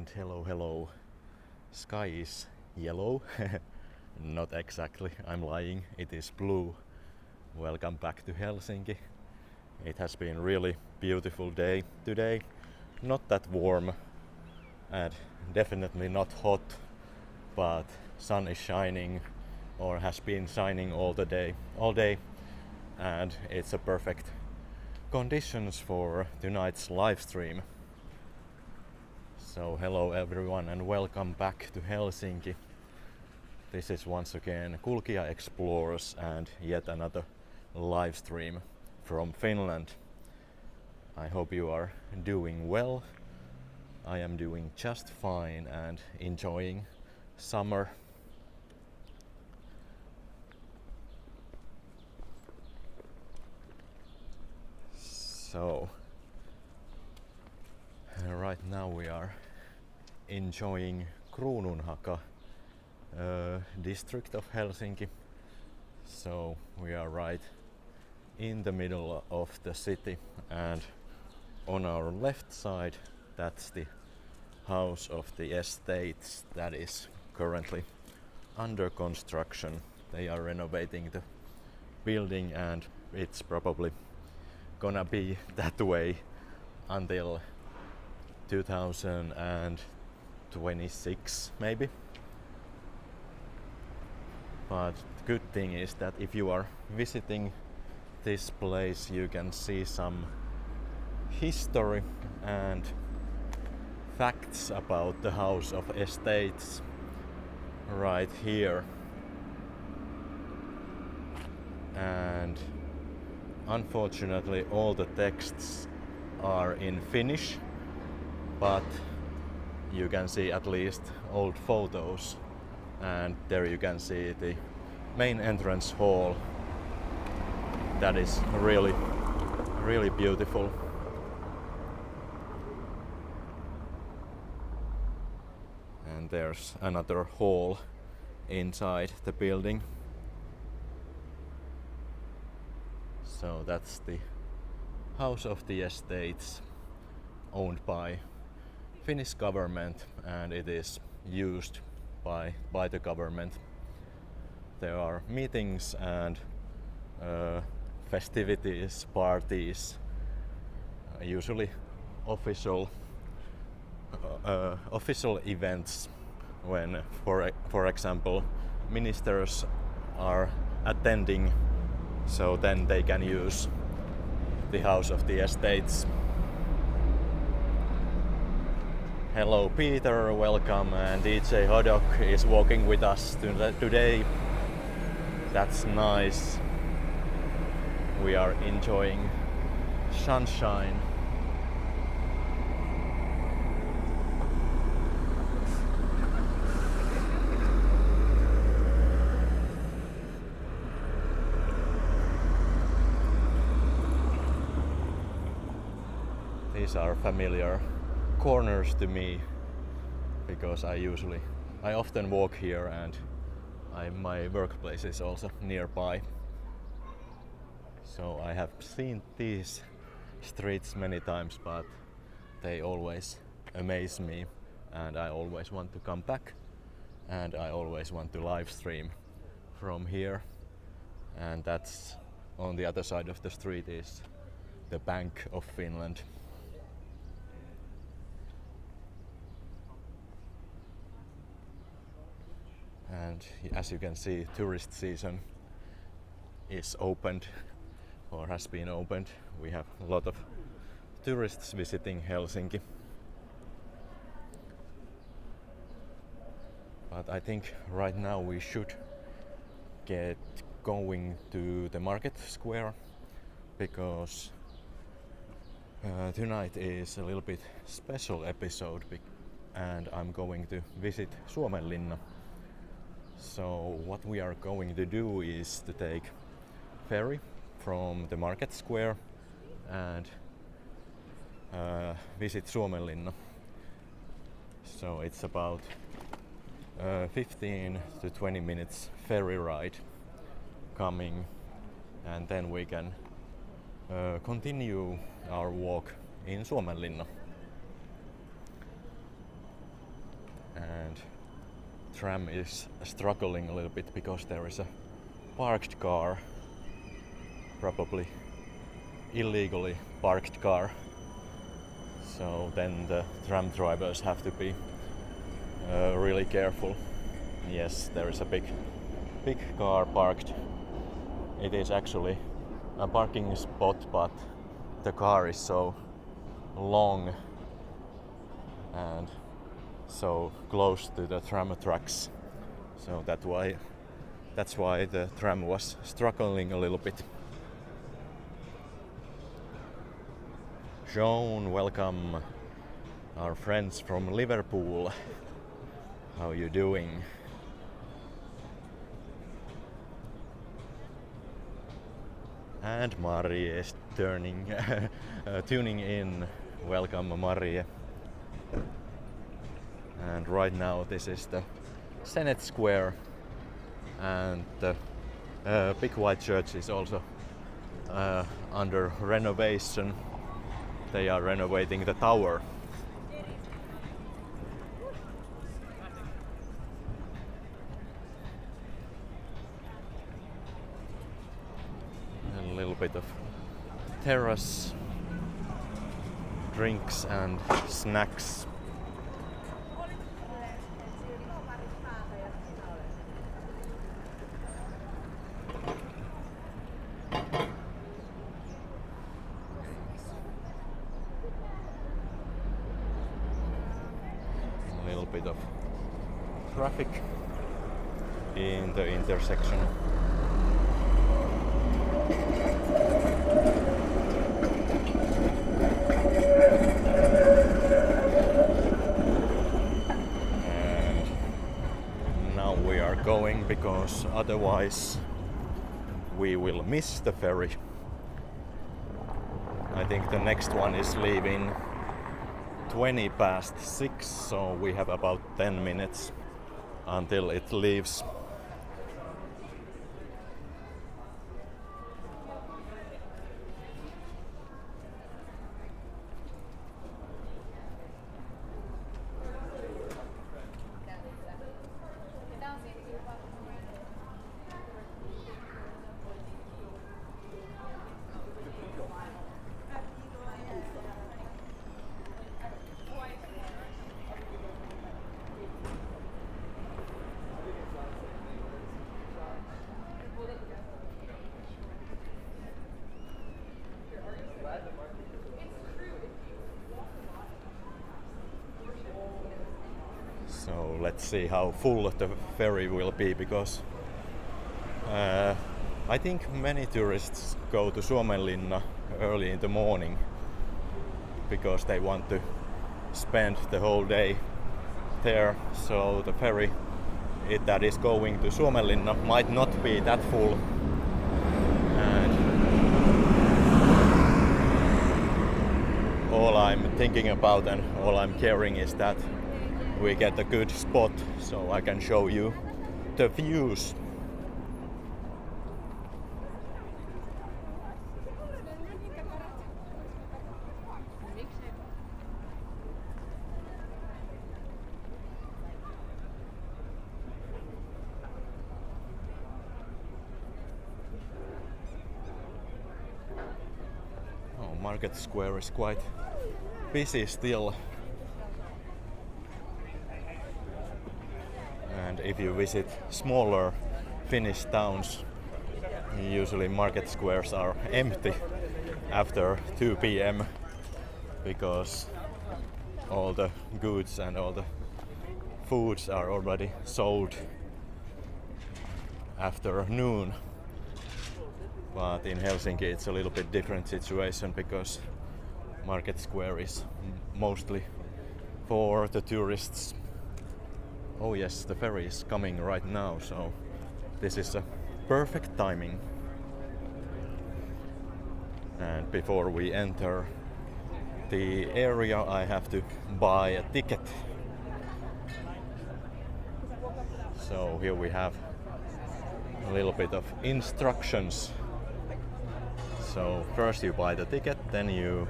And hello. Sky is yellow. Not exactly, I'm lying, it is blue. Welcome back to Helsinki. It has been really beautiful day today. Not that warm and definitely not hot, but sun is shining or has been shining all day, and it's a perfect conditions for tonight's live stream. So hello everyone and welcome back to Helsinki. This is once again Kulkija Explores and yet another live stream from Finland. I hope you are doing well. I am doing just fine and enjoying summer. So right now we are enjoying Kruununhaka district of Helsinki. So we are right in the middle of the city, and on our left side that's the house of the estates that is currently under construction. They are renovating the building and it's probably gonna be that way until 2026 maybe. But the good thing is that if you are visiting this place you can see some history and facts about the house of estates right here. And unfortunately all the texts are in Finnish, but you can see at least old photos, and there you can see the main entrance hall that is really beautiful. And there's another hall inside the building. So that's the house of the estates, owned by Finnish government, and it is used by the government. There are meetings and festivities, parties, usually official events when, for example, ministers are attending, so then they can use the house of the estates. Hello Peter, welcome, and DJ Hodok is walking with us today. That's nice. We are enjoying sunshine. These are familiar corners to me because I often walk here, and my workplace is also nearby. So I have seen these streets many times, but they always amaze me and I always want to come back, and I always want to live stream from here. And that's on the other side of the street is the Bank of Finland. And as you can see, tourist season is opened or has been opened. We have a lot of tourists visiting Helsinki. But I think right now we should get going to the market square, because tonight is a little bit special episode and I'm going to visit Suomenlinna. So what we are going to do is to take ferry from the market square and visit Suomenlinna. So it's about 15 to 20 minutes ferry ride coming, and then we can continue our walk in Suomenlinna. and tram is struggling a little bit because there is a parked car, probably illegally parked car. So then the tram drivers have to be really careful. Yes, there is a big car parked. It is actually a parking spot, but the car is so long and so close to the tram tracks. So that's why the tram was struggling a little bit. Sean, welcome, our friends from Liverpool. How you doing? And Marie is tuning in. Welcome, Marie. And right now this is the Senate Square, and the big white church is also under renovation. They are renovating the tower. A little bit of terrace, drinks and snacks. Bit of traffic in the intersection. And now we are going because otherwise we will miss the ferry. I think the next one is leaving 20 past 6, so we have about 10 minutes until it leaves. So let's see how full the ferry will be, because I think many tourists go to Suomenlinna early in the morning because they want to spend the whole day there. So the ferry that is going to Suomenlinna might not be that full. And all I'm thinking about and all I'm caring is that we get a good spot so I can show you the views. Oh, Market Square is quite busy still. And if you visit smaller Finnish towns, usually market squares are empty after 2 p.m. because all the goods and all the foods are already sold after noon. But in Helsinki it's a little bit different situation because Market Square is mostly for the tourists. Oh yes, the ferry is coming right now, so this is a perfect timing. And before we enter the area, I have to buy a ticket. So here we have a little bit of instructions. So first you buy the ticket, then you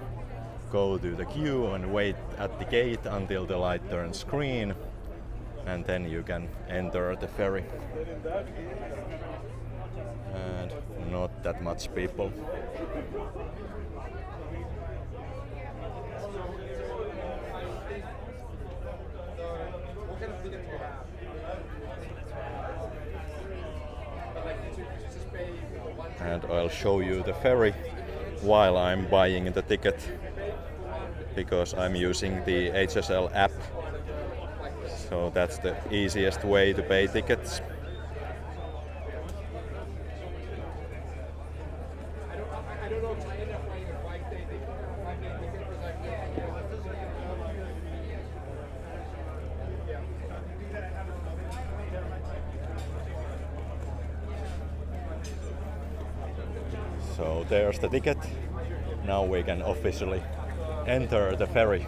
go to the queue and wait at the gate until the light turns green. and then you can enter the ferry. And not that much people. And I'll show you the ferry while I'm buying the ticket, because I'm using the HSL app, so that's the easiest way to pay tickets. So there's the ticket. Now we can officially enter the ferry.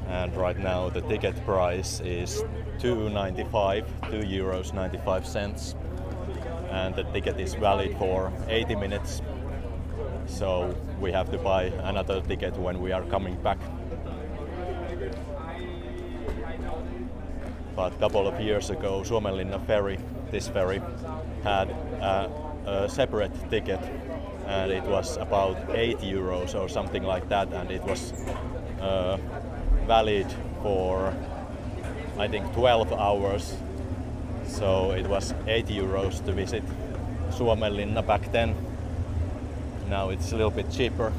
And right now the ticket price is €2.95, €2.95, and the ticket is valid for 80 minutes. So we have to buy another ticket when we are coming back. But a couple of years ago, Suomenlinna ferry, this ferry, had a separate ticket, and it was about €8 or something like that, and it was valid for I think 12 hours. So it was €8 to visit Suomenlinna back then. Now it's a little bit cheaper.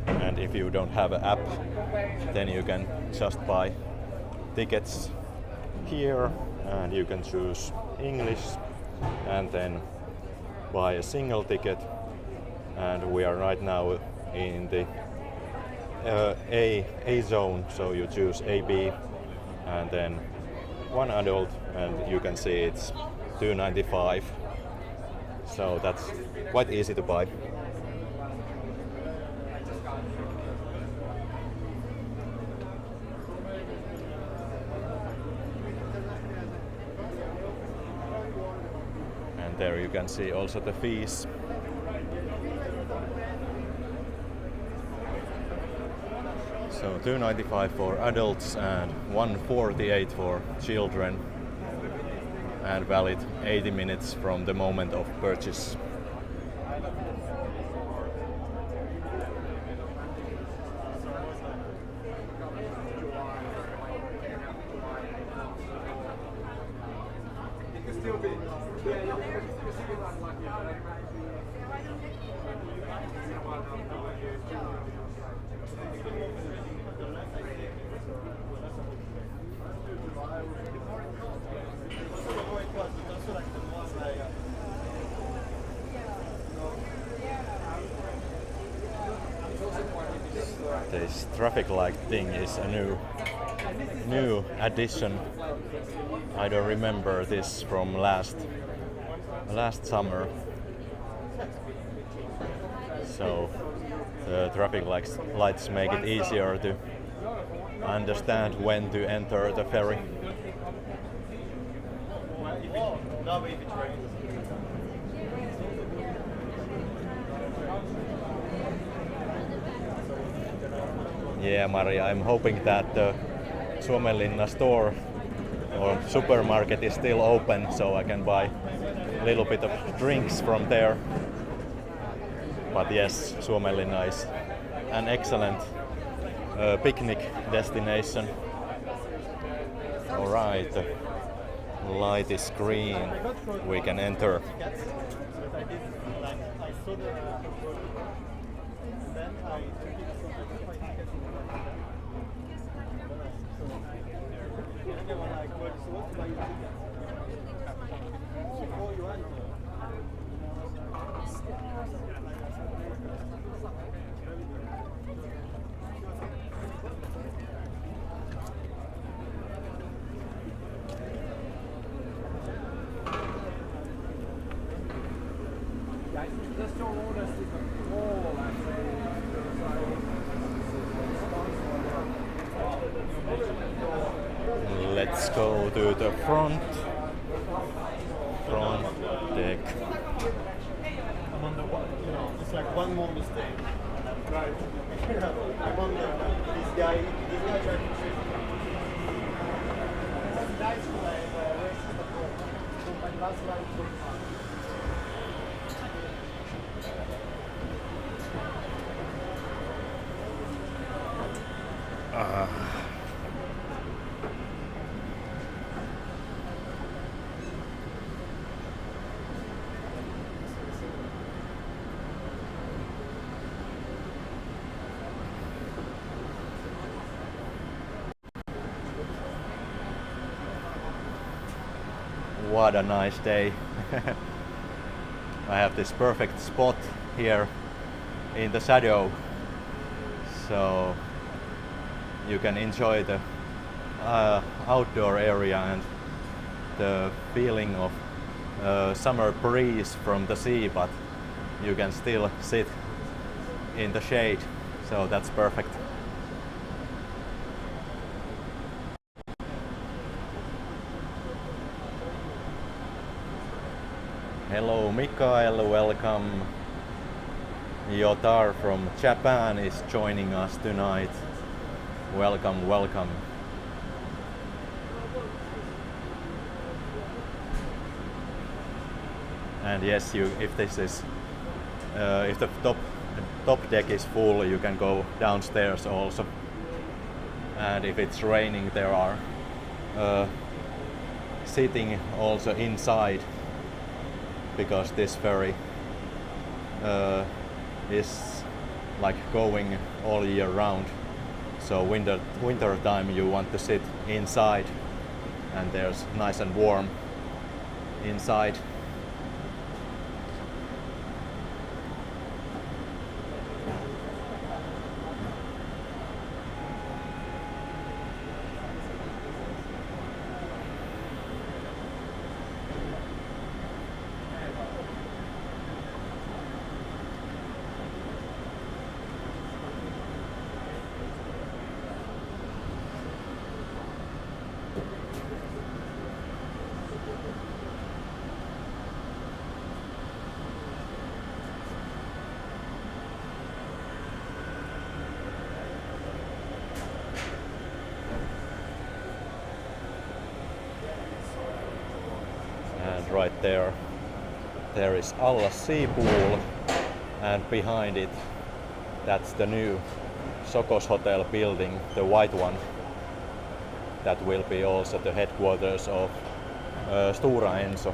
And if you don't have an app, then you can just buy tickets here, and you can choose English and then buy a single ticket. And we are right now in the A zone, so you choose A, B, and then one adult, and you can see it's €2.95. So that's quite easy to buy. And there you can see also the fees. So €2.95 for adults and €1.48 for children, and valid 80 minutes from the moment of purchase. This traffic light thing is a new addition. I don't remember this from last summer. So the traffic lights make it easier to understand when to enter the ferry. Yeah, Maria, I'm hoping that the Suomenlinna store or supermarket is still open, so I can buy a little bit of drinks from there. But yes, Suomenlinna is an excellent picnic destination. Alright, the light is green, we can enter. Let's go to the front I'm on the one, it's like one more mistake. And I'm driving. I'm on this guy trying to trick me. That's nice when I race the ball. So my last line so far. What a nice day. I have this perfect spot here in the shadow, so you can enjoy the outdoor area and the feeling of summer breeze from the sea, but you can still sit in the shade, so that's perfect. Hello Mikael, welcome. Yotar from Japan is joining us tonight. Welcome, welcome. And yes, if the top deck is full, you can go downstairs also. And if it's raining, there are sitting also inside, because this ferry is like going all year round. So winter time you want to sit inside, and there's nice and warm inside. Right there is Alla Sea Pool, and behind it, that's the new Sokos Hotel building, the white one. That will be also the headquarters of Stora Enso.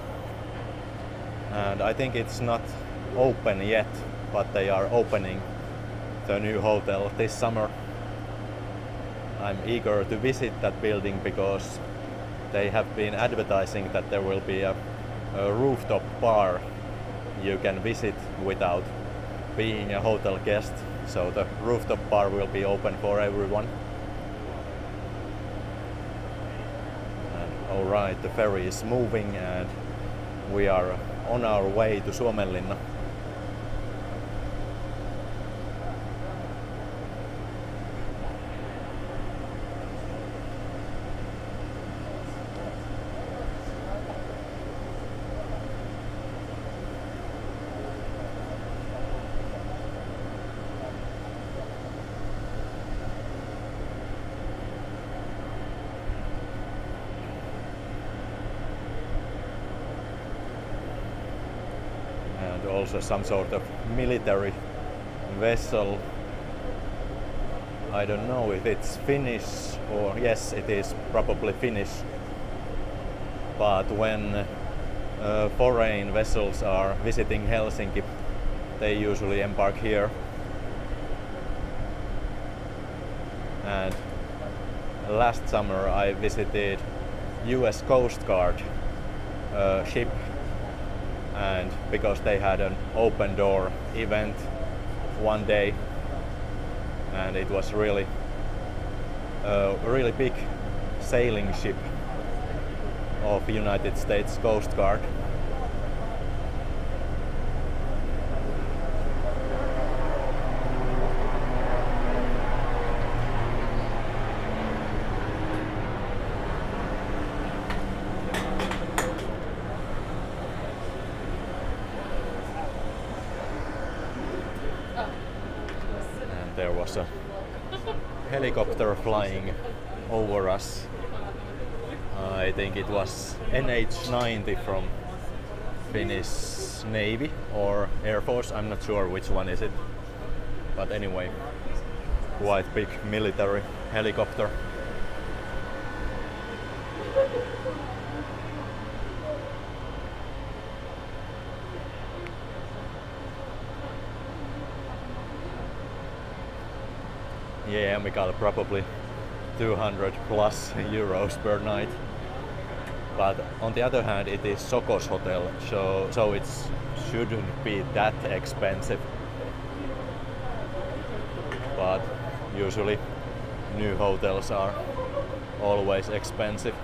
And I think it's not open yet, but they are opening the new hotel this summer. I'm eager to visit that building because they have been advertising that there will be a rooftop bar you can visit without being a hotel guest. So the rooftop bar will be open for everyone. And alright, the ferry is moving and we are on our way to Suomenlinna. Also some sort of military vessel. I don't know if it's Finnish or yes, it is probably Finnish. But when foreign vessels are visiting Helsinki, they usually embark here. And last summer I visited US Coast Guard ship, and because they had an open door event one day, and it was really big sailing ship of United States Coast Guard. there was a helicopter flying over us. I think it was NH-90 from Finnish Navy or Air Force, I'm not sure which one is it. But anyway, quite big military helicopter. Yeah, we got probably 200 plus euros per night. But on the other hand, it is Sokos hotel, so it shouldn't be that expensive. But usually new hotels are always expensive.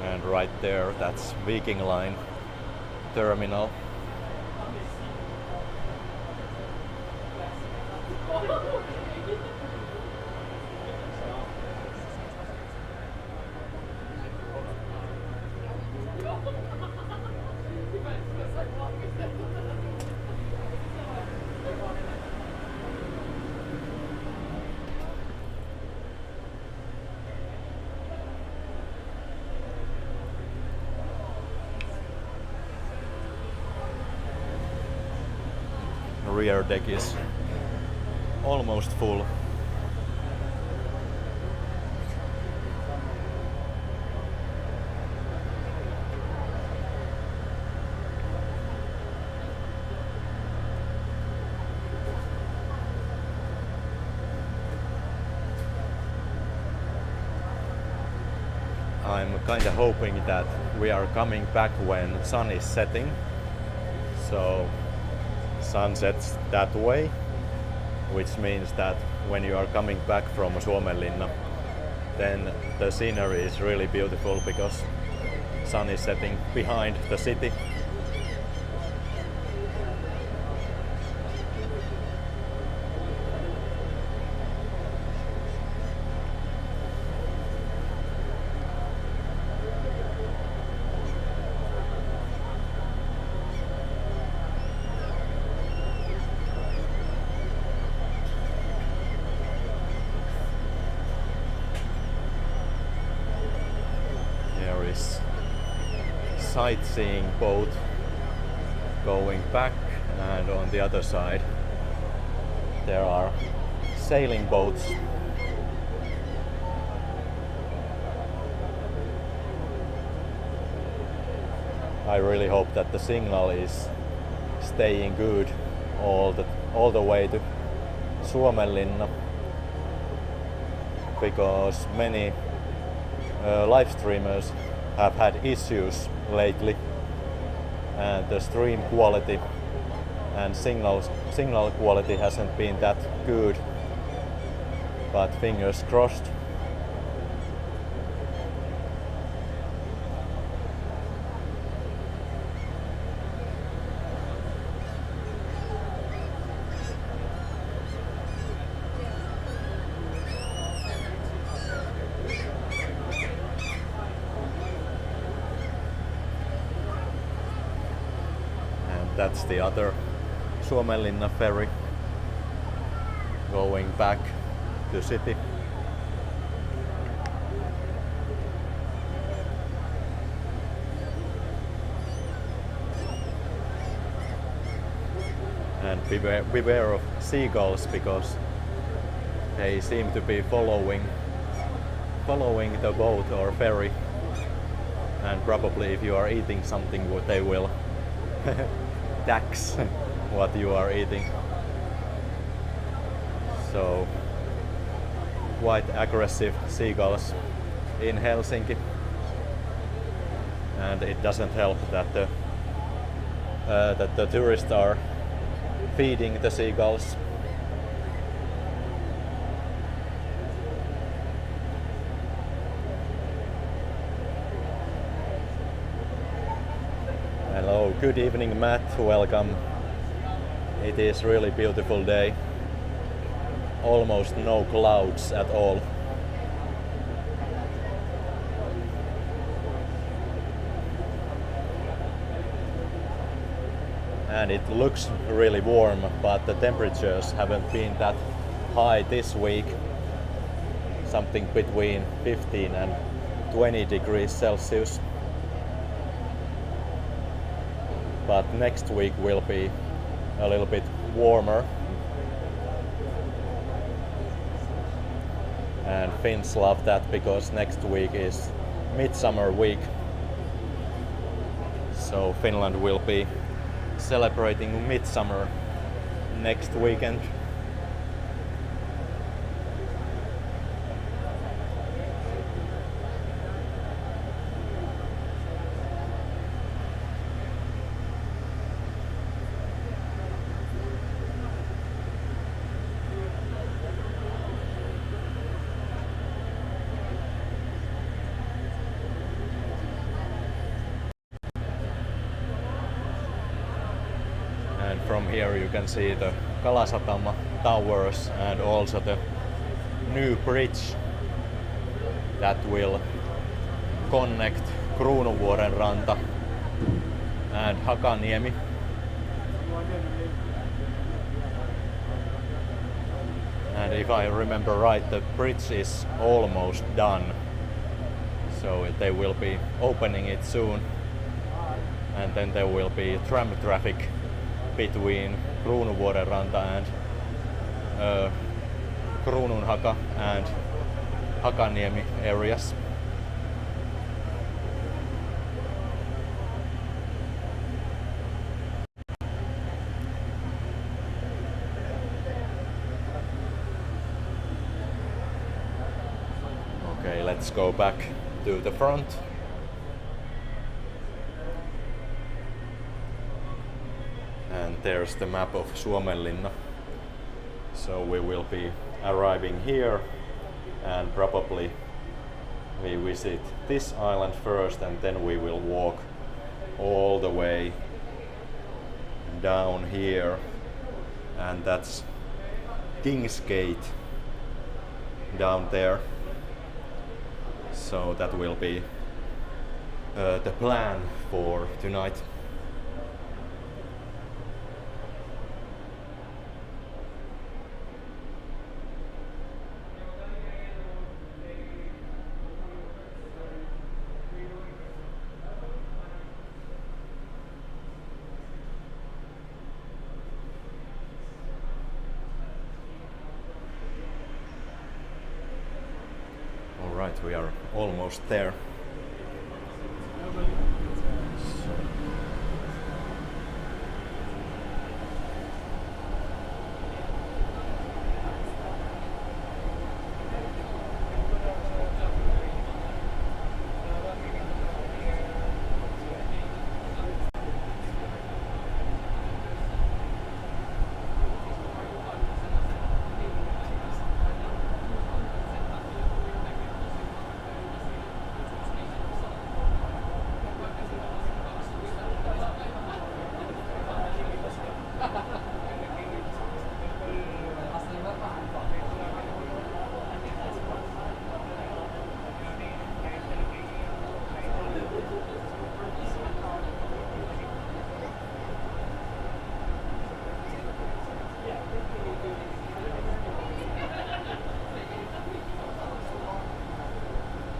And right there, that's Viking Line terminal. Rear deck is almost full. I'm kind of hoping that we are coming back when sun is setting. So sun sets that way, which means that when you are coming back from Suomenlinna, then the scenery is really beautiful because sun is setting behind the city. Sightseeing boat going back, and on the other side there are sailing boats. I really hope that the signal is staying good all the way to Suomenlinna, because many live streamers have had issues lately, and the stream quality and signal quality hasn't been that good, but fingers crossed. That's the other Suomenlinna ferry going back to city. And beware of seagulls, because they seem to be following the boat or ferry, and probably if you are eating something they will tax what you are eating. So quite aggressive seagulls in Helsinki, and it doesn't help that the tourists are feeding the seagulls. Hello, good evening Matt, welcome. It is really beautiful day. Almost no clouds at all. and it looks really warm, but the temperatures haven't been that high this week. Something between 15 and 20 degrees Celsius. But next week will be a little bit warmer. And Finns love that because next week is midsummer week. So Finland will be celebrating midsummer next weekend. And from here you can see the Kalasatama towers and also the new bridge that will connect Kruunuvuoren ranta and Hakaniemi. And if I remember right, the bridge is almost done. So they will be opening it soon. And then there will be tram traffic between Kruunuvuoren ranta and Kruununhaka and Hakaniemi areas. Okay, let's go back to the front. And there's the map of Suomenlinna. So we will be arriving here and probably we visit this island first and then we will walk all the way down here, and that's King's Gate down there. So that will be the plan for tonight. Alright, we are almost there.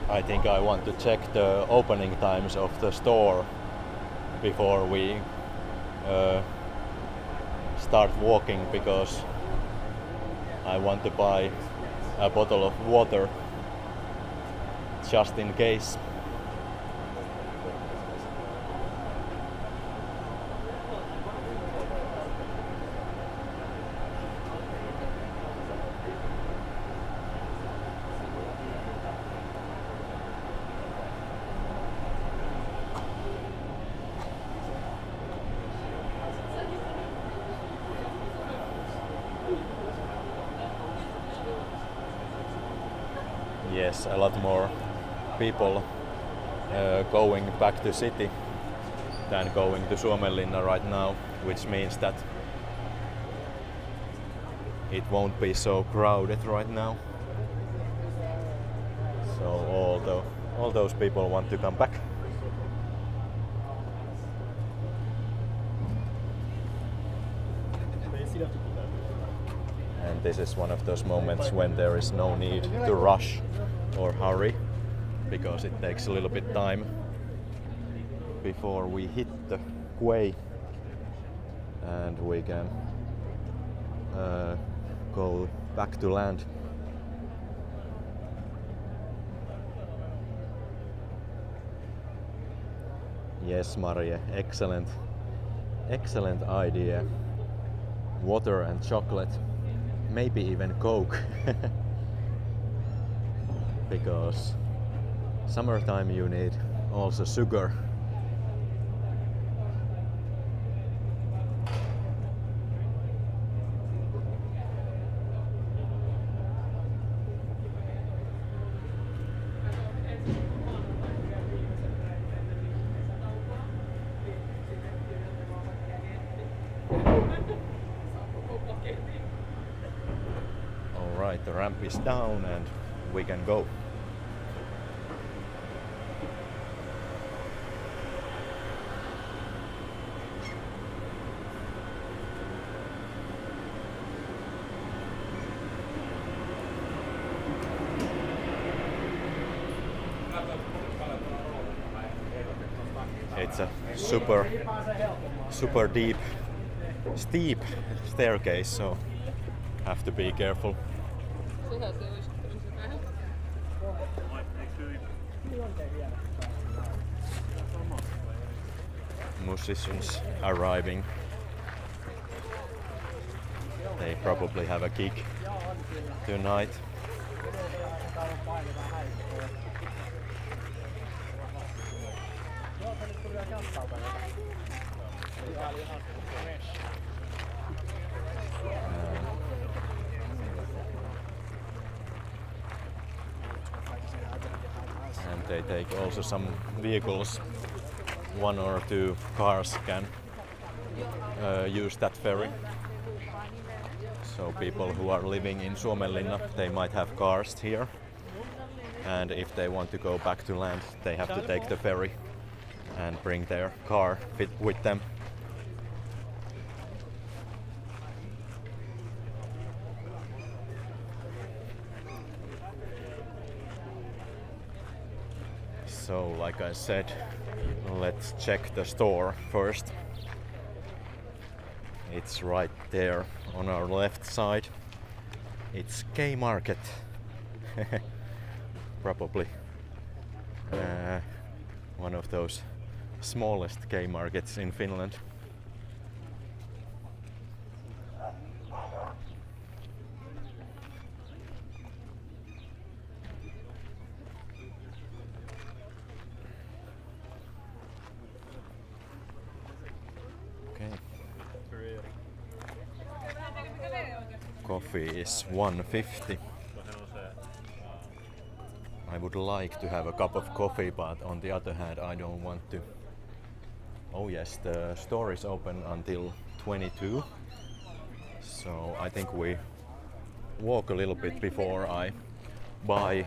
I think I want to check the opening times of the store before we start walking, because I want to buy a bottle of water just in case. Yes, a lot more people going back to city than going to Suomenlinna right now, which means that it won't be so crowded right now. So all those people want to come back. this is one of those moments when there is no need to rush or hurry, because it takes a little bit time before we hit the quay and we can go back to land. Yes, Marie, excellent idea. Water and chocolate, maybe even Coke. Because summertime you need also sugar. Alright, the ramp is down and we can go. It's a super deep, steep staircase, so have to be careful. Musicians arriving. They probably have a gig tonight. And they take also some vehicles. One or two cars can use that ferry. So people who are living in Suomenlinna, they might have cars here. And if they want to go back to land, they have to take the ferry and bring their car with them. So, like I said, let's check the store first. It's right there on our left side. It's K-Market. Probably one of those smallest K-Markets in Finland. Coffee is 150. I would like to have a cup of coffee, but on the other hand, I don't want to. Oh yes, the store is open until 22. So I think we walk a little bit before I buy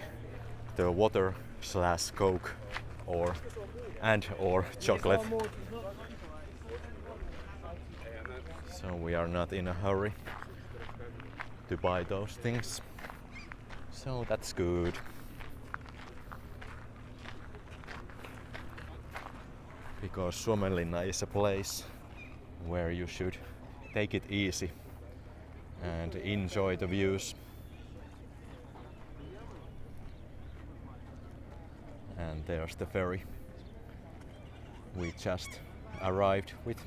the water / Coke or chocolate. So we are not in a hurry to buy those things. So that's good. Because Suomenlinna is a place where you should take it easy and enjoy the views. And there's the ferry we just arrived with.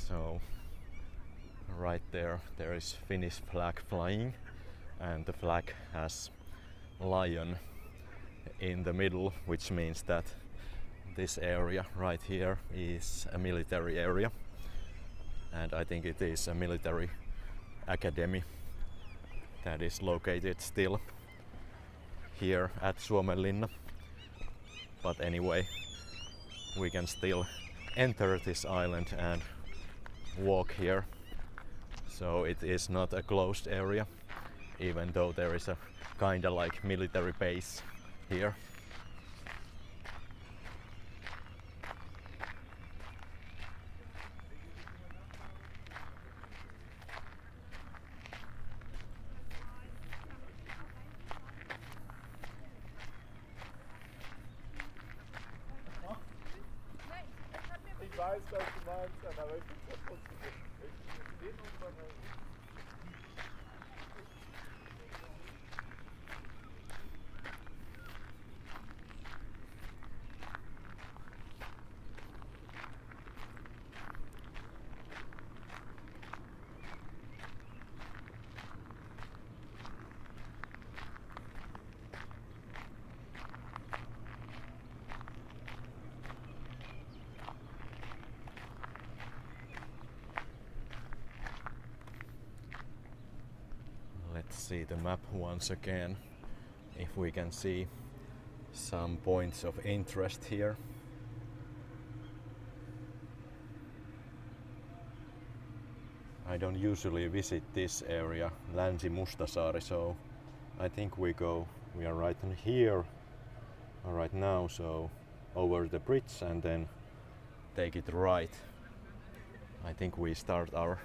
So right there is Finnish flag flying, and the flag has lion in the middle, which means that this area right here is a military area, and I think it is a military academy that is located still here at Suomenlinna. But anyway, we can still enter this island and walk here, so it is not a closed area, even though there is a kinda like military base here. Ich weiß, was du meinst, aber ich bin ja trotzdem den Umfang. Let's see the map once again, if we can see some points of interest here. I don't usually visit this area, Länsi-Mustasaari, so I think we are right in here right now, so over the bridge and then take it right. I think we start our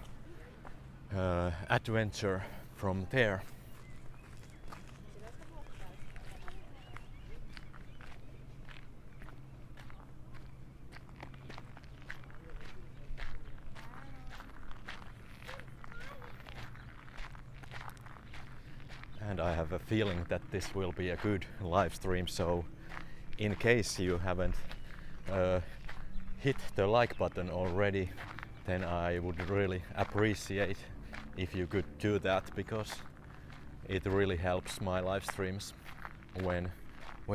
adventure from there. And I have a feeling that this will be a good live stream, so in case you haven't hit the like button already, then I would really appreciate if you could do that, because it really helps my live streams when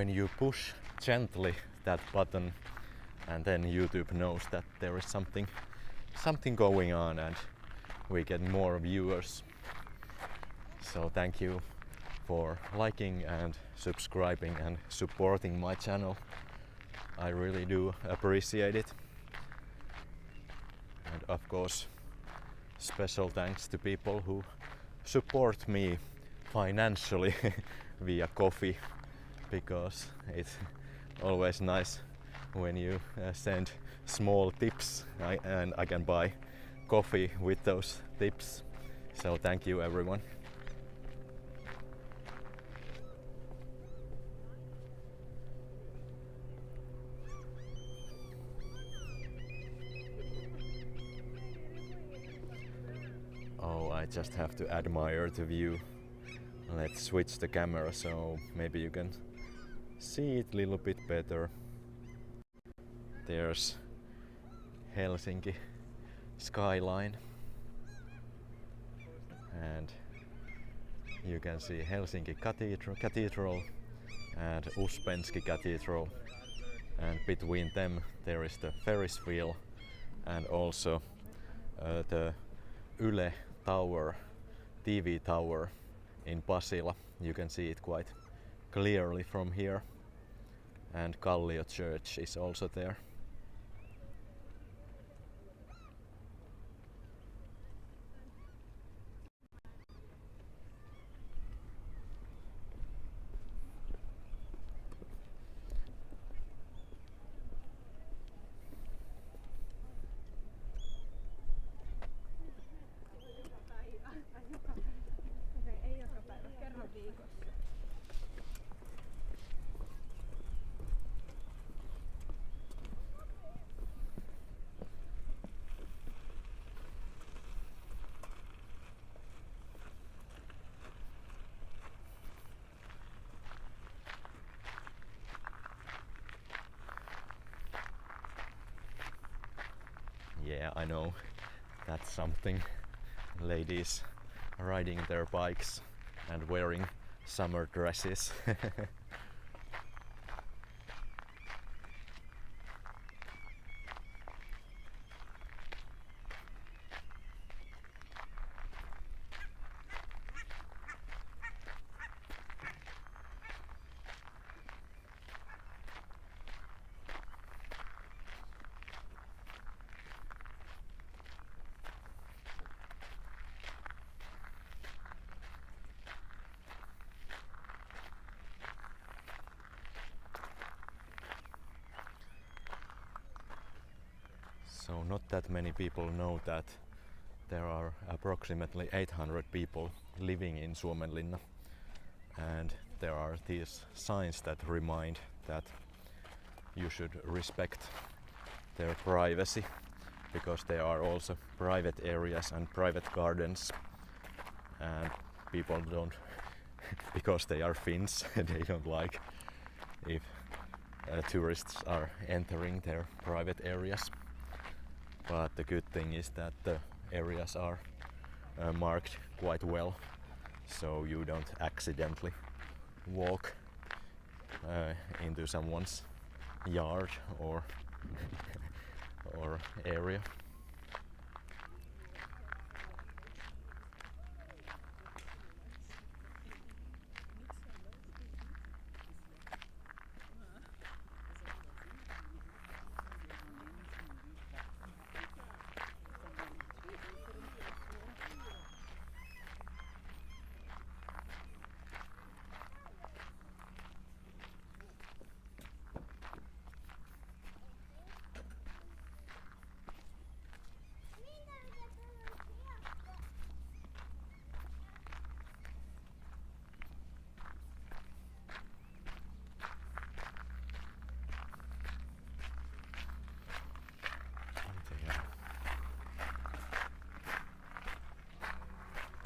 you push gently that button, and then YouTube knows that there is something going on and we get more viewers. So thank you for liking and subscribing and supporting my channel. I really do appreciate it. And of course, special thanks to people who support me financially via coffee, because it's always nice when you send small tips and I can buy coffee with those tips. So thank you everyone. Oh, I just have to admire the view. Let's switch the camera so maybe you can see it a little bit better. There's Helsinki skyline, and you can see Helsinki Cathedral and Uspensky Cathedral, and between them there is the Ferris wheel and also the Yle Tower, TV tower in Pasila. You can see it quite clearly from here, and Kallio Church is also there. Yeah, I know that's something. Ladies riding their bikes and wearing summer dresses. So not that many people know that there are approximately 800 people living in Suomenlinna, and there are these signs that remind that you should respect their privacy, because there are also private areas and private gardens, and people don't because they are Finns they don't like if tourists are entering their private areas. But the good thing is that the areas are marked quite well, so you don't accidentally walk into someone's yard or area.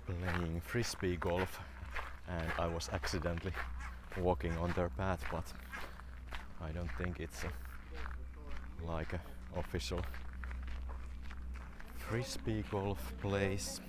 Playing frisbee golf, and I was accidentally walking on their path, but I don't think it's like a official frisbee golf place.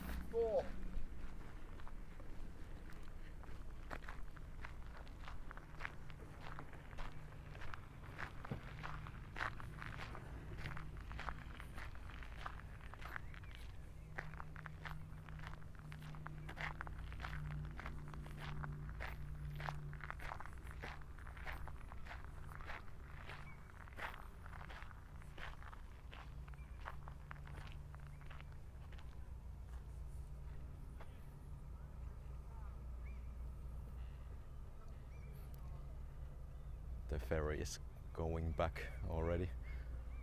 The ferry is going back already.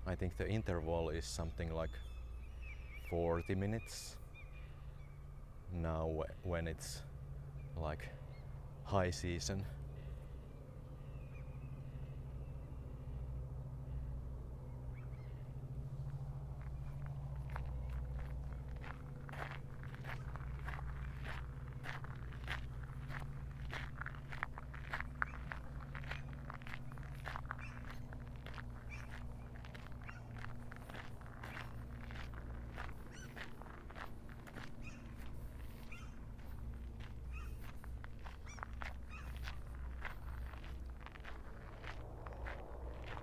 I think the interval is something like 40 minutes now when it's like high season.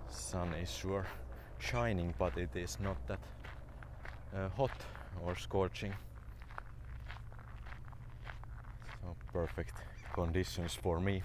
Sun is sure shining, but it is not that hot or scorching. So perfect conditions for me.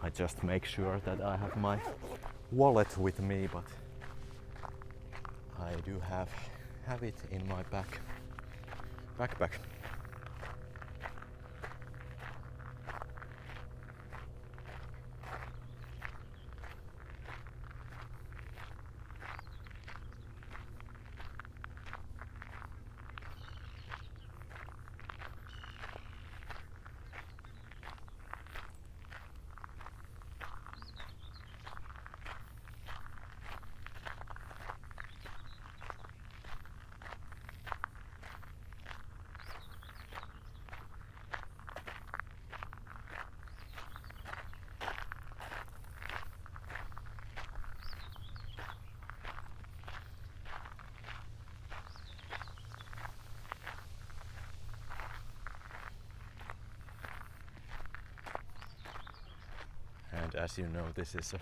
I just make sure that I have my wallet with me, but I do have it in my bag. backpack. And as you know, this is a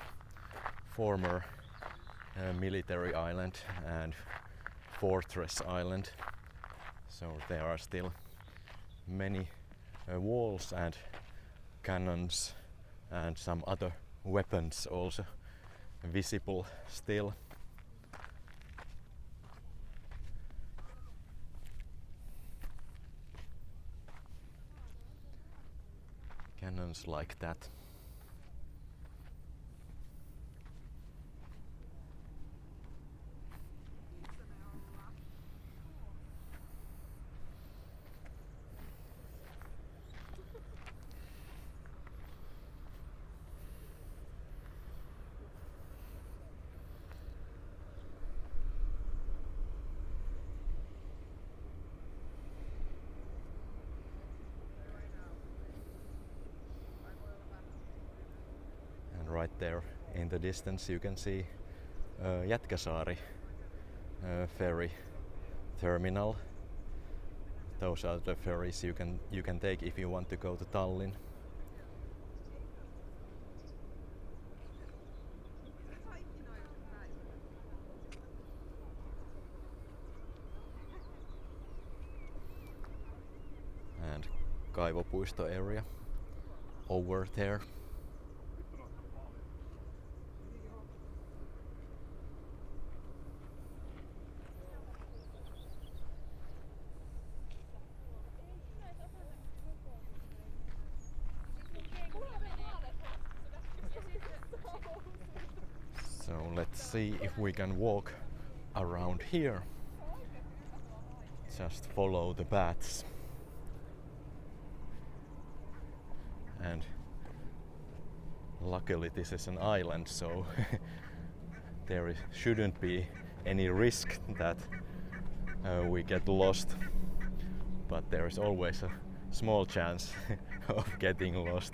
former military island and fortress island, so there are still many walls and cannons and some other weapons also visible still. Cannons like that. Right there in the distance you can see Jätkäsaari ferry terminal. Those are the ferries you can take if you want to go to Tallinn. And Kaivopuisto area over there. So let's see if we can walk around here. Just follow the paths. And luckily this is an island, so there shouldn't be any risk that we get lost. But there is always a small chance of getting lost.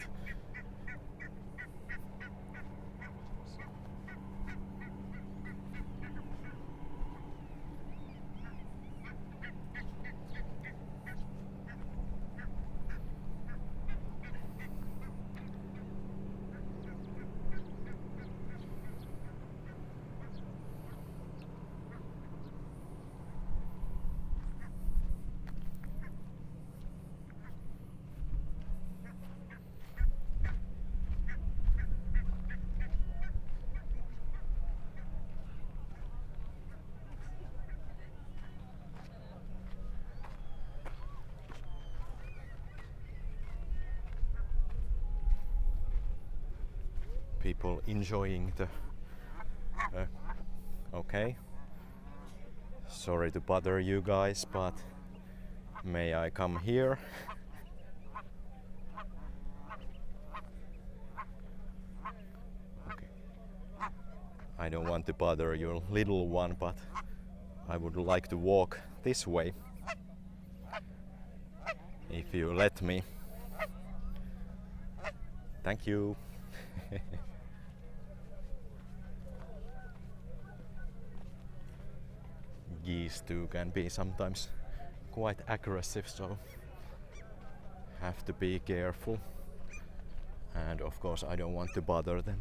People enjoying the okay, sorry to bother you guys, but may I come here? Okay. I don't want to bother your little one, but I would like to walk this way if you let me. Thank you. Geese too can be sometimes quite aggressive, so have to be careful. And of course I don't want to bother them.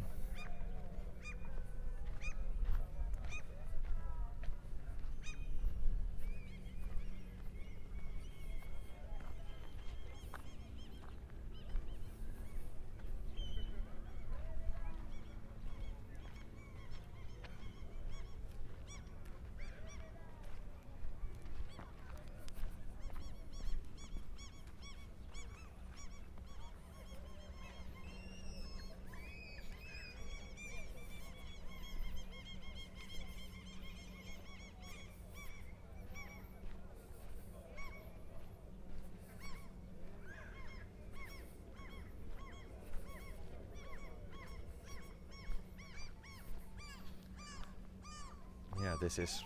This is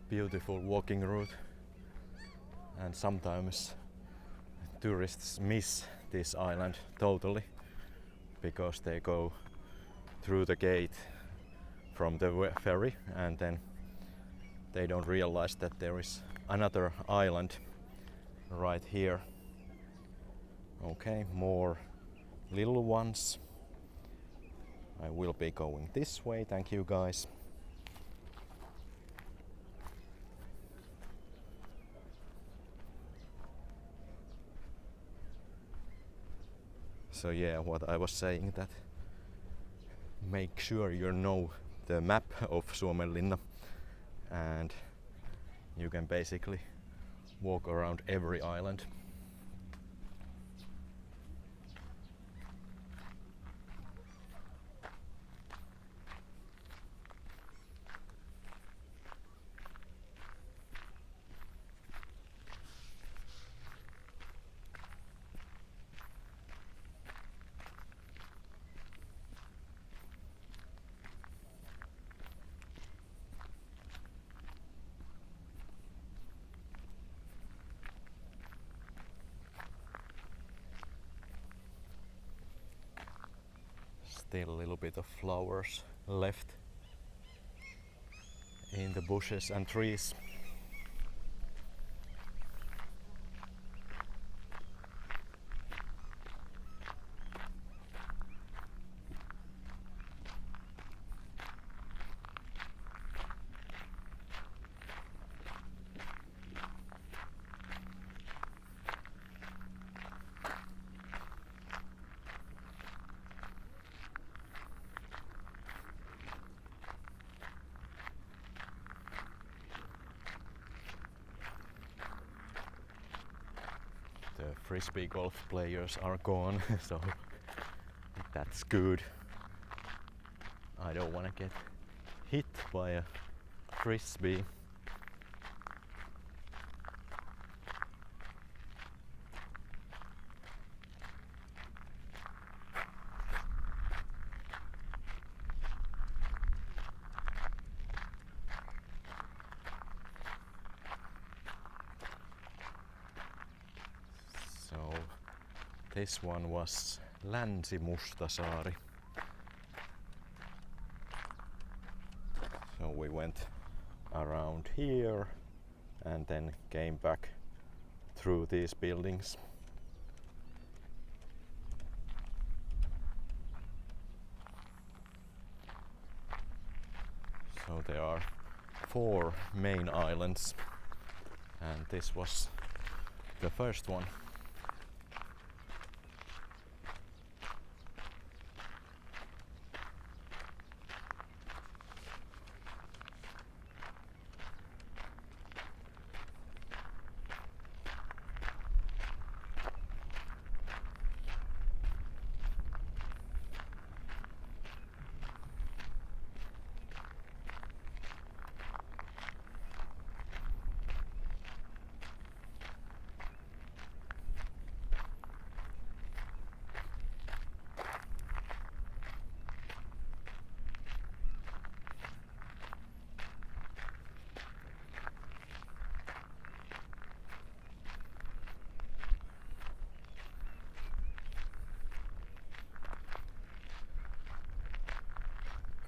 beautiful walking route, and sometimes tourists miss this island totally because they go through the gate from the ferry and then they don't realize that there is another island right here. Okay, more little ones. I will be going this way, thank you guys. So yeah, what I was saying, that make sure you know the map of Suomenlinna and you can basically walk around every island. Still a little bit of flowers left in the bushes and trees. The frisbee golf players are gone, so that's good. I don't want to get hit by a frisbee. So this one was Länsi-Mustasaari. So we went around here and then came back through these buildings. So there are 4 main islands and this was the first one.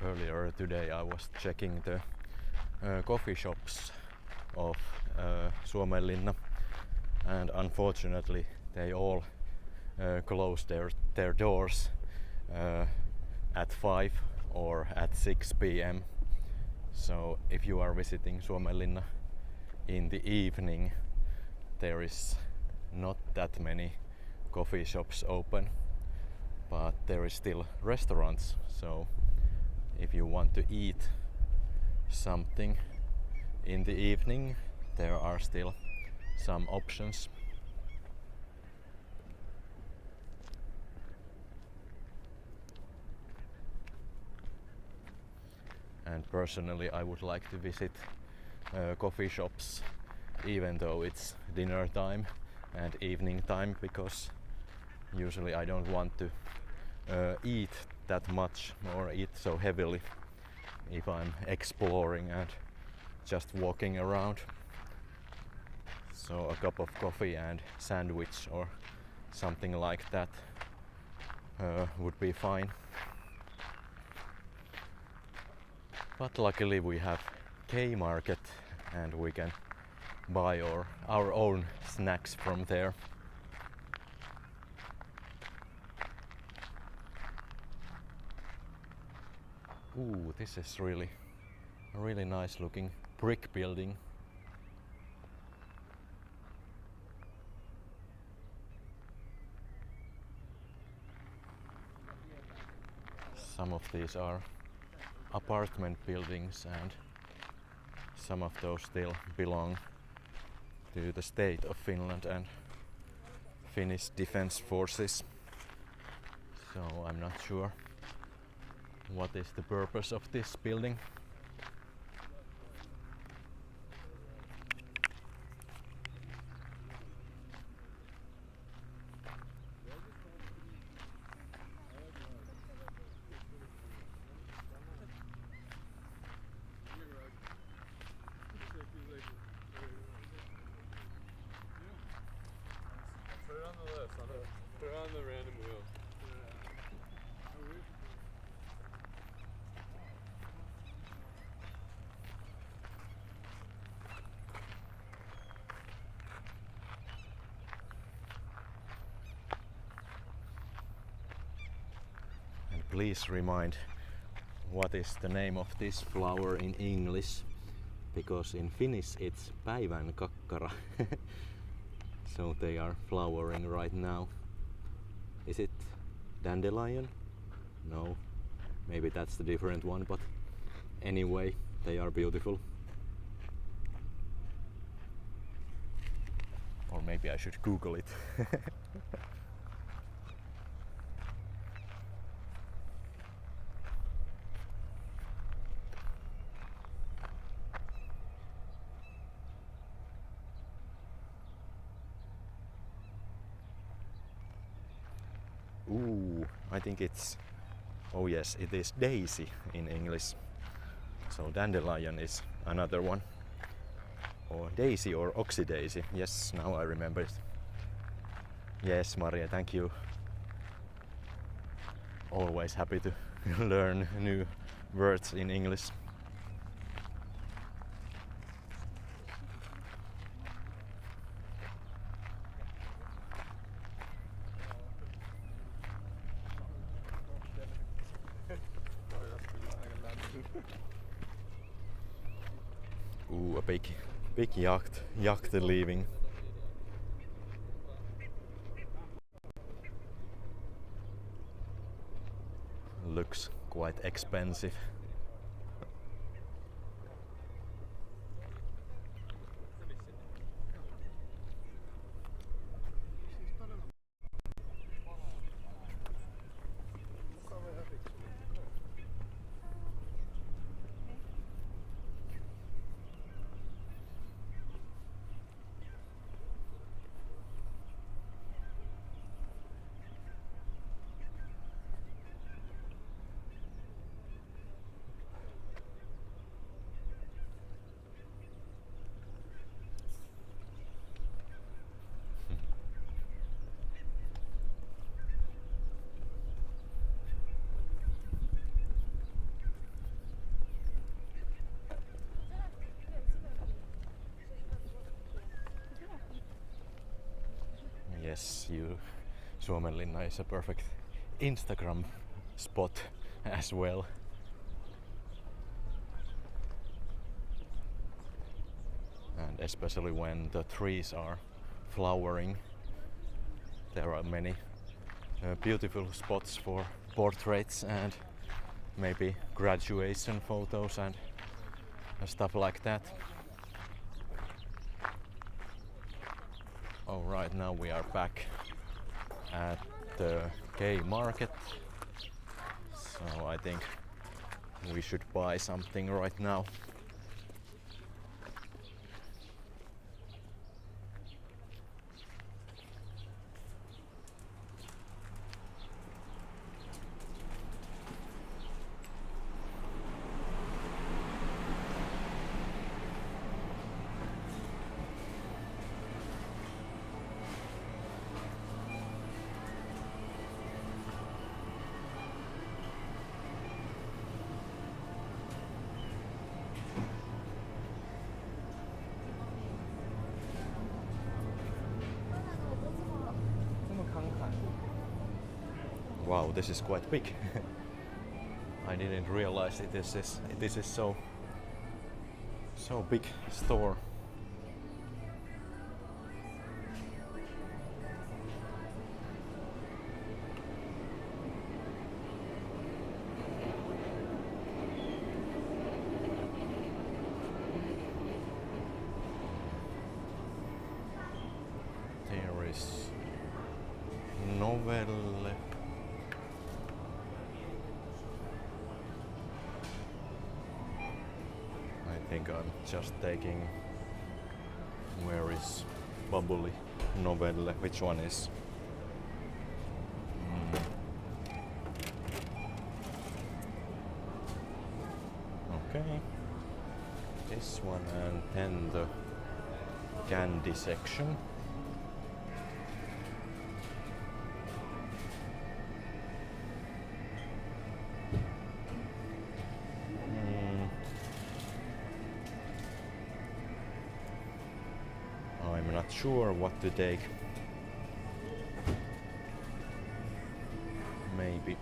Earlier today I was checking the coffee shops of Suomenlinna, and unfortunately they all closed their doors at 5 or at 6 p.m. So if you are visiting Suomenlinna in the evening, there is not that many coffee shops open, but there is still restaurants. So if you want to eat something in the evening, there are still some options. And personally, I would like to visit coffee shops even though it's dinner time and evening time, because usually I don't want to eat that much or eat so heavily if I'm exploring and just walking around. So a cup of coffee and sandwich or something like that would be fine. But luckily we have K-Market and we can buy our own snacks from there. Ooh, this is really a really nice looking brick building. Some of these are apartment buildings and some of those still belong to the state of Finland and Finnish defense forces. So I'm not sure what is the purpose of this building. Put it on the random wheel. And please remind what is the name of this flower in English, because in Finnish it's päivän kakkara. So they are flowering right now. Is it dandelion? No, maybe that's the different one, but anyway, they are beautiful. Or maybe I should Google it. Ooh, I think it's, oh yes, it is daisy in English. So dandelion is another one. Or daisy or oxydaisy. Yes, now I remember it. Yes, Maria, thank you. Always happy to learn new words in English. Ooh, a big yacht leaving. Looks quite expensive. Yes, Suomenlinna is a perfect Instagram spot as well. And especially when the trees are flowering, there are many beautiful spots for portraits and maybe graduation photos and stuff like that. Oh, right now we are back at the K-Market, so I think we should buy something right now. Wow, this is quite big. I didn't realize this is so big store. There is Novelle. I think I'm just taking, where is Bubbly Novelle, which one is? Okay, this one, and then the candy section. I'm not sure what to take. Maybe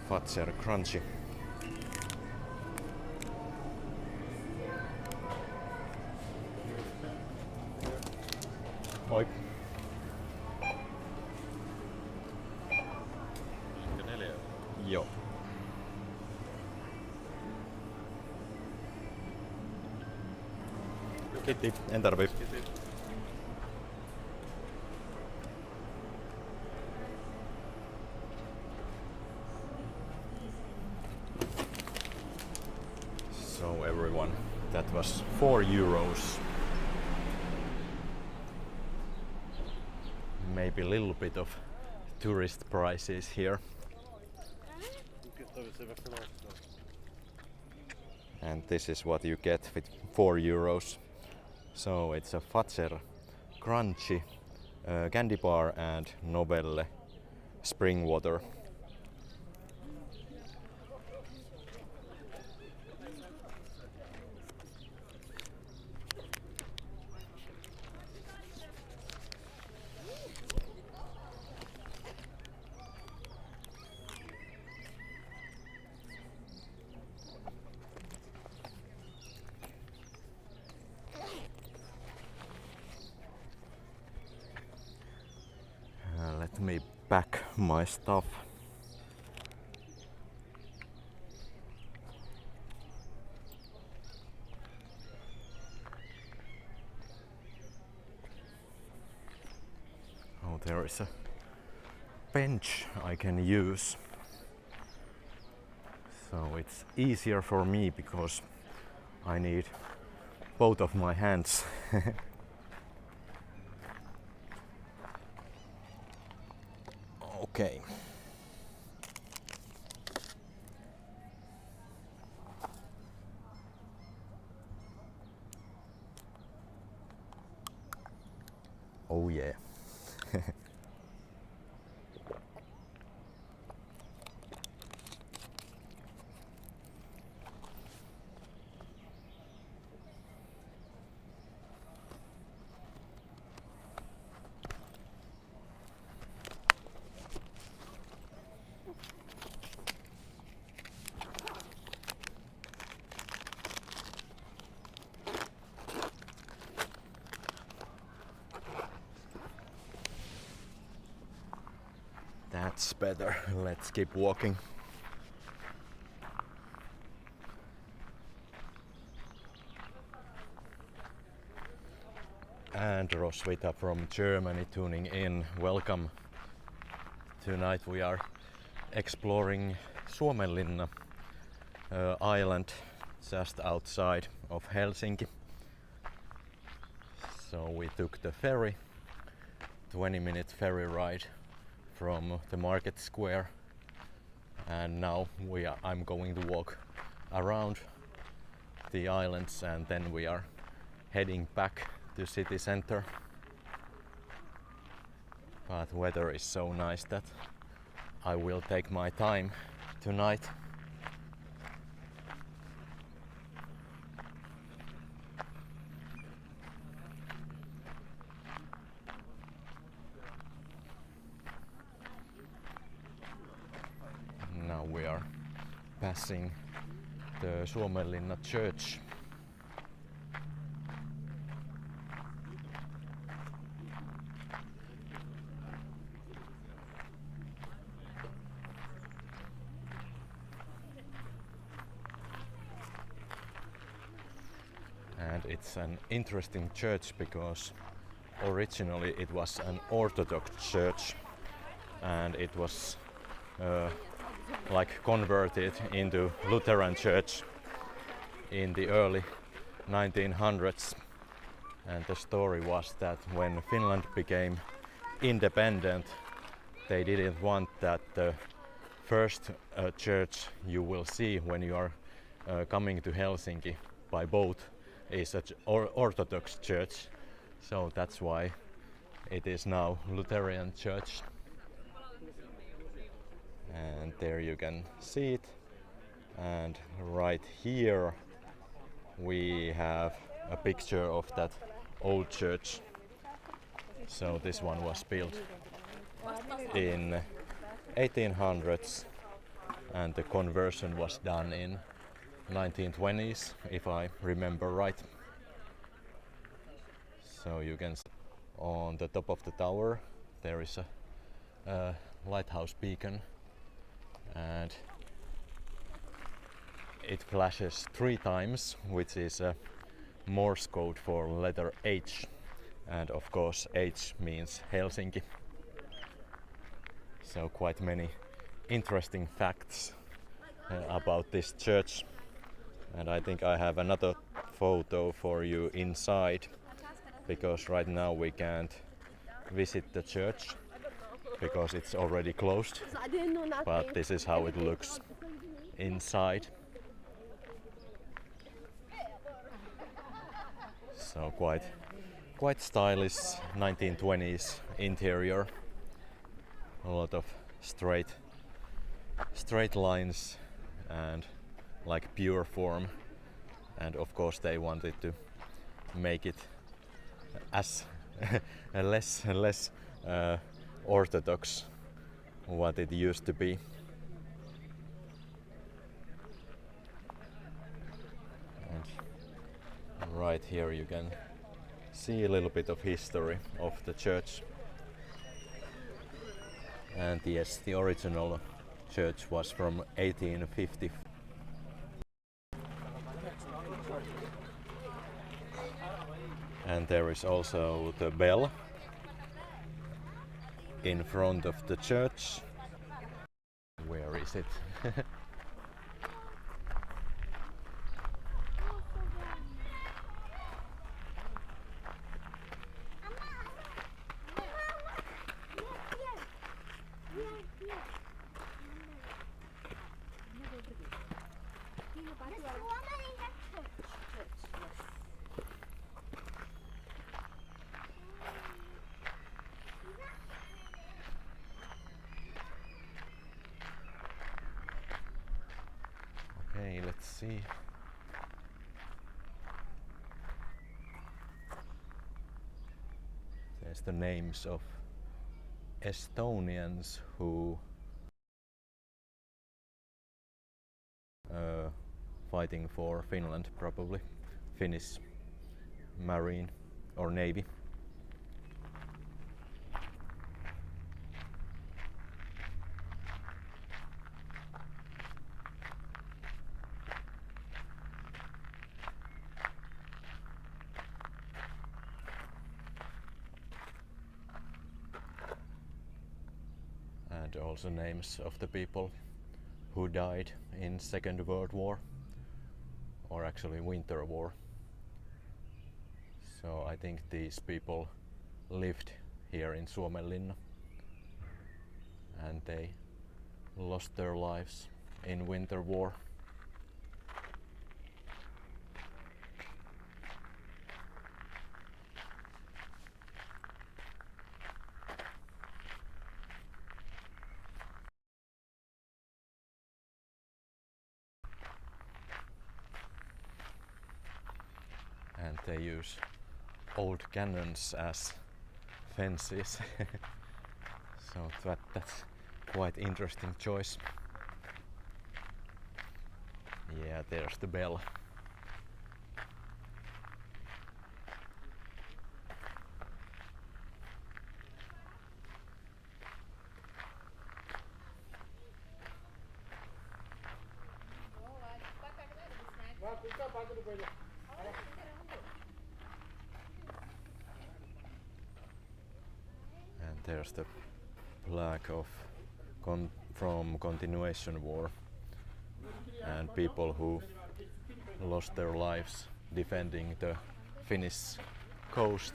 Fatser Crunchy. Moi. Joo. Kiitti, en tarvii. So everyone, that was 4 euros. Maybe a little bit of tourist prices here. And this is what you get with 4 euros. So it's a Fatser Crunchy candy bar and Novelle spring water. Let me pack my stuff. Oh, there is a bench I can use. So it's easier for me because I need both of my hands. Okay. Oh yeah. That's better. Let's keep walking. And Roswitha from Germany tuning in. Welcome. Tonight we are exploring Suomenlinna island just outside of Helsinki. So we took the ferry, 20-minute ferry ride from the market square, and now I'm going to walk around the islands, and then we are heading back to city center. But weather is so nice that I will take my time tonight. passing the Suomenlinna church. And it's an interesting church because originally it was an Orthodox church and it was like converted into Lutheran church in the early 1900s. And the story was that when Finland became independent, they didn't want that the first church you will see when you are coming to Helsinki by boat is an Orthodox church. So that's why it is now Lutheran church. And there you can see it. And right here we have a picture of that old church. So this one was built in 1800s and the conversion was done in 1920s, if I remember right. So you can see on the top of the tower there is a lighthouse beacon and it flashes 3 times, which is a Morse code for letter H, and of course H means Helsinki. So quite many interesting facts about this church, and I think I have another photo for you inside, because right now we can't visit the church because it's already closed, but this is how it looks inside. So quite stylish 1920s interior. A lot of straight lines and like pure form, and of course they wanted to make it as less orthodox what it used to be. And right here you can see a little bit of history of the church. And yes, the original church was from 1850. And there is also the bell in front of the church. Where is it? Okay, let's see. There's the names of Estonians who fighting for Finland, probably Finnish Marine or Navy. And also names of the people who died in Second World War, or actually Winter War. So I think these people lived here in Suomenlinna and they lost their lives in Winter War. And they use old cannons as fences. So that's quite interesting choice. Yeah, there's the bell. And there's the plaque of from continuation war and people who lost their lives defending the Finnish coast.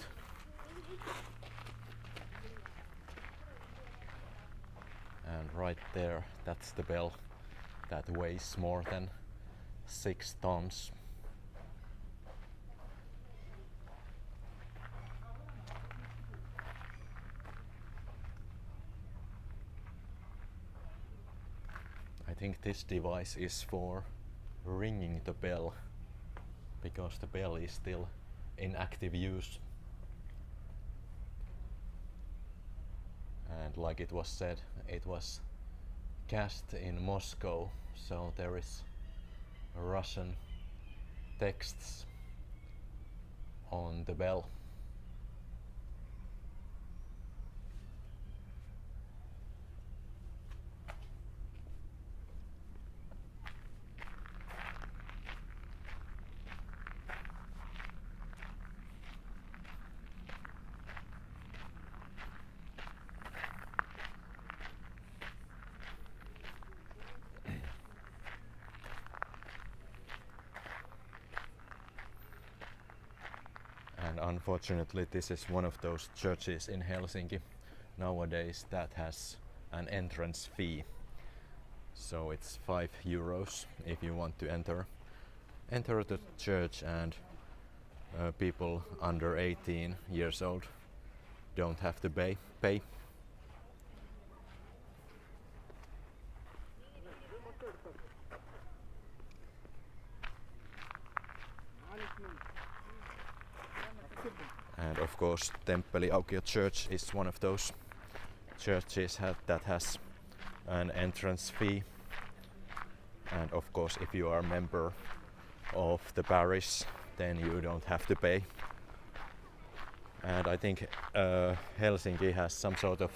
And right there, that's the bell that weighs more than 6 tons. I think this device is for ringing the bell, because the bell is still in active use. And like it was said, it was cast in Moscow, so there is Russian texts on the bell. And unfortunately, this is one of those churches in Helsinki nowadays that has an entrance fee. So it's €5 if you want to enter the church, and people under 18 years old don't have to pay. And of course, Temppeli Aukio Church is one of those churches that has an entrance fee. And of course, if you are a member of the parish, then you don't have to pay. And I think Helsinki has some sort of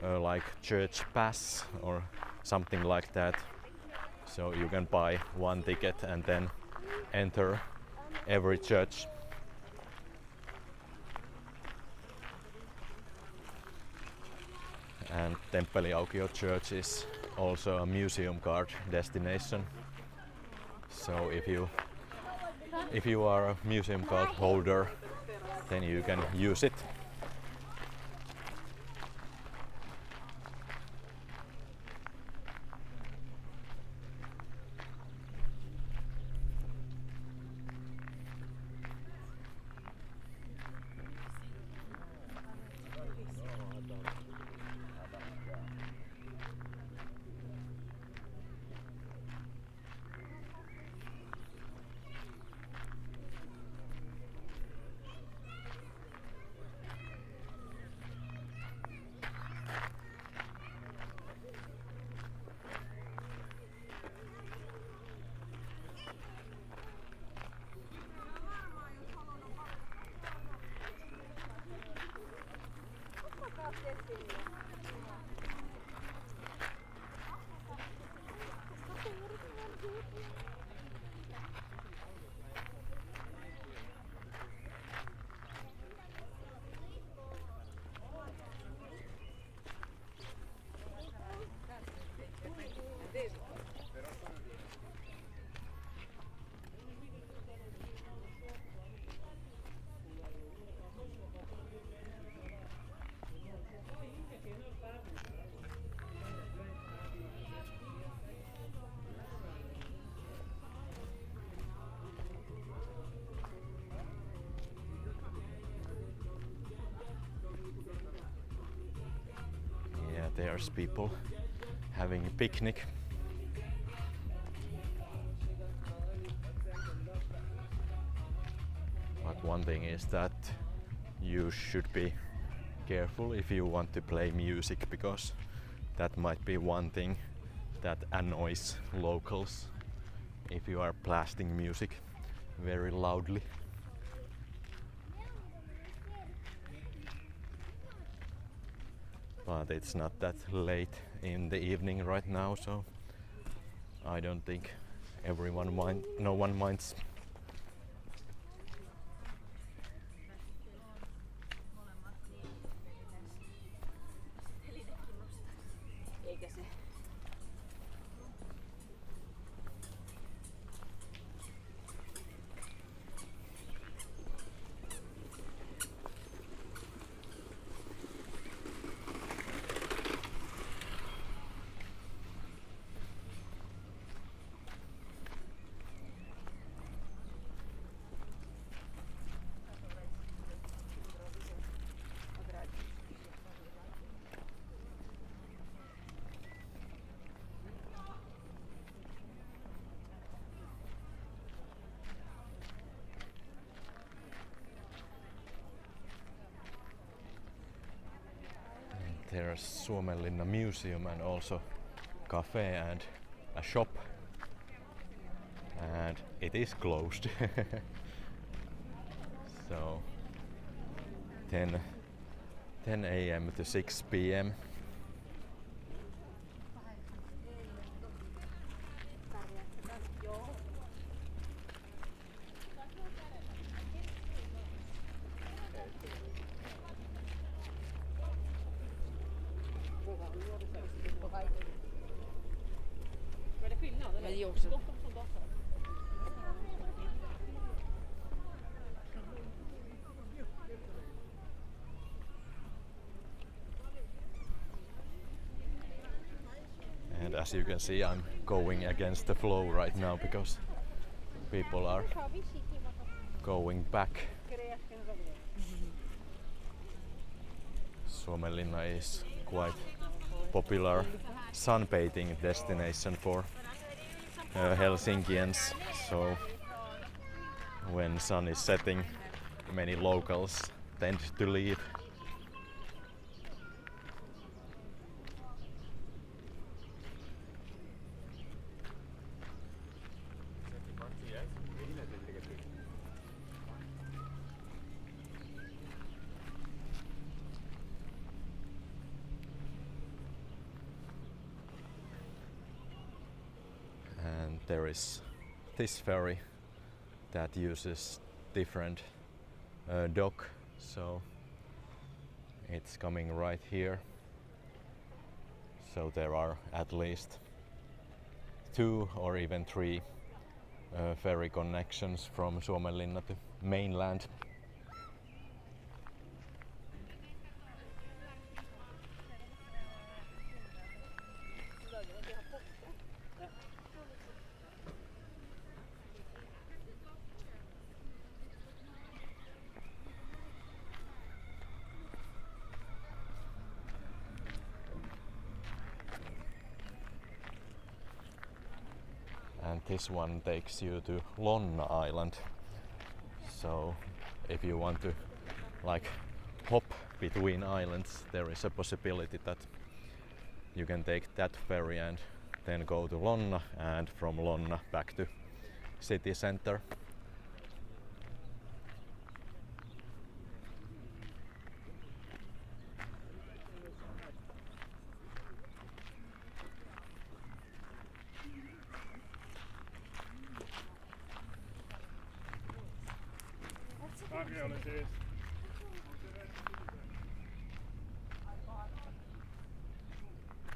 like church pass or something like that. So you can buy one ticket and then enter every church. And Temppeli Aukio Church is also a museum card destination. So if you are a museum card holder, then you can use it. There's people having a picnic. But one thing is that you should be careful if you want to play music, because that might be one thing that annoys locals if you are blasting music very loudly. But it's not that late in the evening right now, so I don't think no one minds. There's Suomenlinna Museum and also cafe and a shop, and it is closed. So 10 a.m. to 6 p.m. And as you can see, I'm going against the flow right now because people are going back. Suomenlinna is quite popular sunbathing destination for Helsinkians, so when sun is setting, many locals tend to leave. And there is this ferry that uses different dock, so it's coming right here. So there are at least 2 or even 3 ferry connections from Suomenlinna to mainland. And this one takes you to Lonna Island. So if you want to like hop between islands, there is a possibility that you can take that ferry and then go to Lonna, and from Lonna back to city center.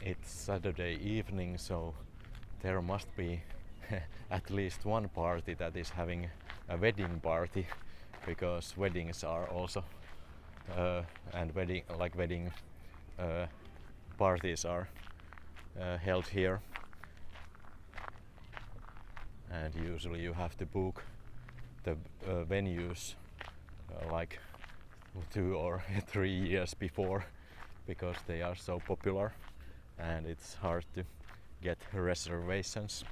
It's Saturday evening, so there must be at least one party that is having a wedding party, because weddings are also and wedding parties are held here, and usually you have to book the venues like 2 or 3 years before, because they are so popular and it's hard to get reservations.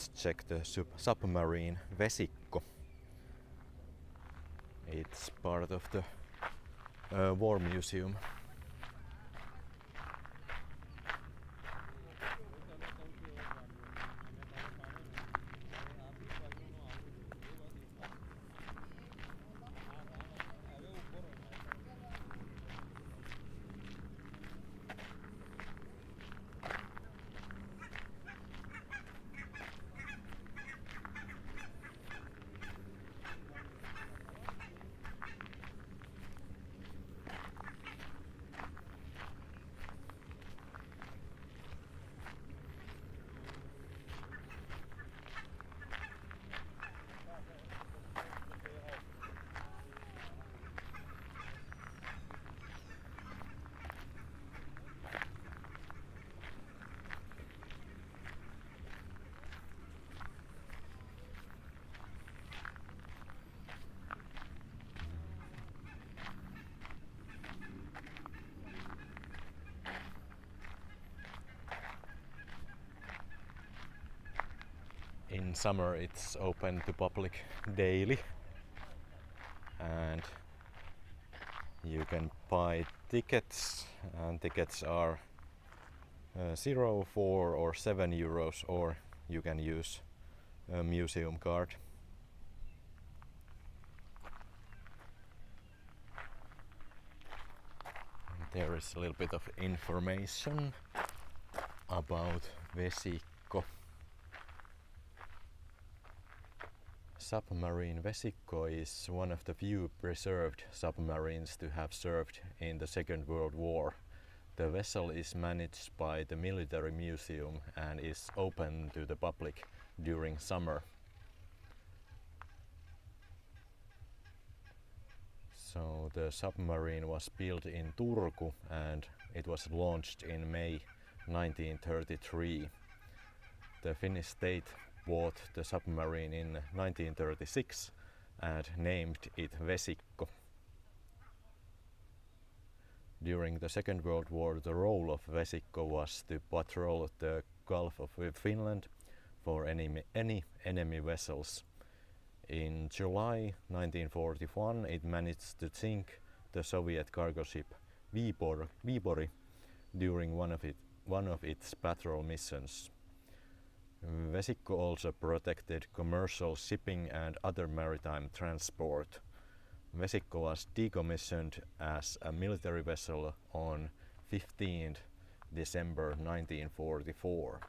let's check the submarine Vesikko. It's part of the war museum. In summer it's open to public daily, and you can buy tickets, and tickets are 0, 4 or 7 euros, or you can use a museum card. And there is a little bit of information about Vesikko. Submarine Vesikko is one of the few preserved submarines to have served in the Second World War. The vessel is managed by the military museum and is open to the public during summer. So the submarine was built in Turku and it was launched in May 1933. The Finnish state bought the submarine in 1936 and named it Vesikko. During the Second World War, the role of Vesikko was to patrol the Gulf of Finland for any enemy vessels. In July 1941, it managed to sink the Soviet cargo ship Vybori during one of its patrol missions. Vesikko also protected commercial shipping and other maritime transport. Vesikko was decommissioned as a military vessel on 15th December 1944.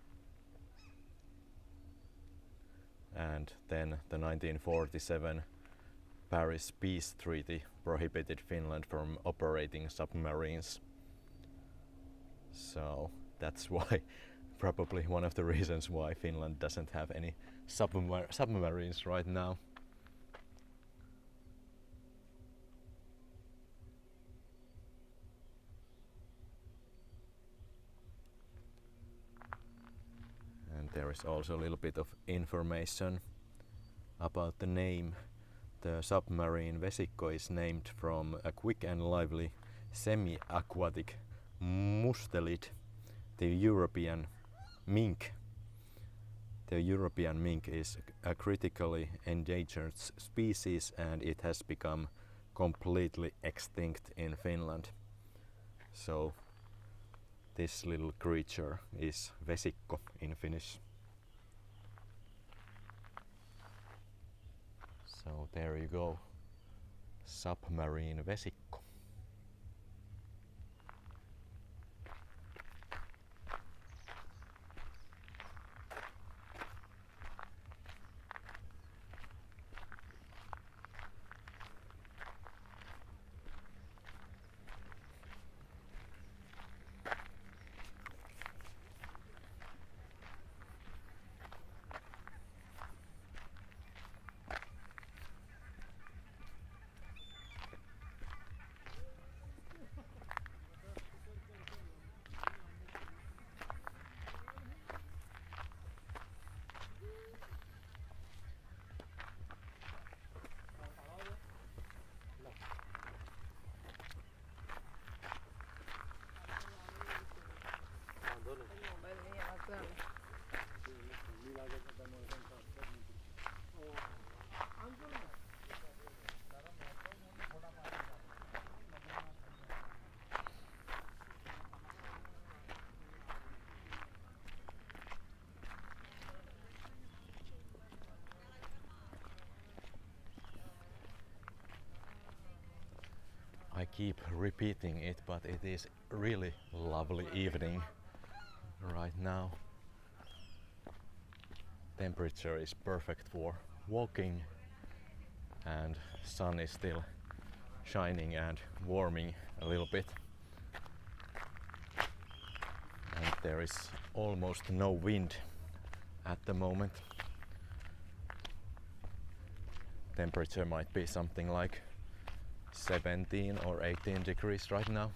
And then the 1947 Paris Peace Treaty prohibited Finland from operating submarines. So that's why, probably one of the reasons why Finland doesn't have any submarines right now. And there is also a little bit of information about the name. The submarine Vesikko is named from a quick and lively semi-aquatic mustelid, the European mink. The European mink is a critically endangered species and it has become completely extinct in Finland. So this little creature is Vesikko in Finnish. So there you go, submarine Vesikko. I keep repeating it, but it is really lovely evening right now. Temperature is perfect for walking and sun is still shining and warming a little bit. And there is almost no wind at the moment. Temperature might be something like 17 or 18 degrees right now.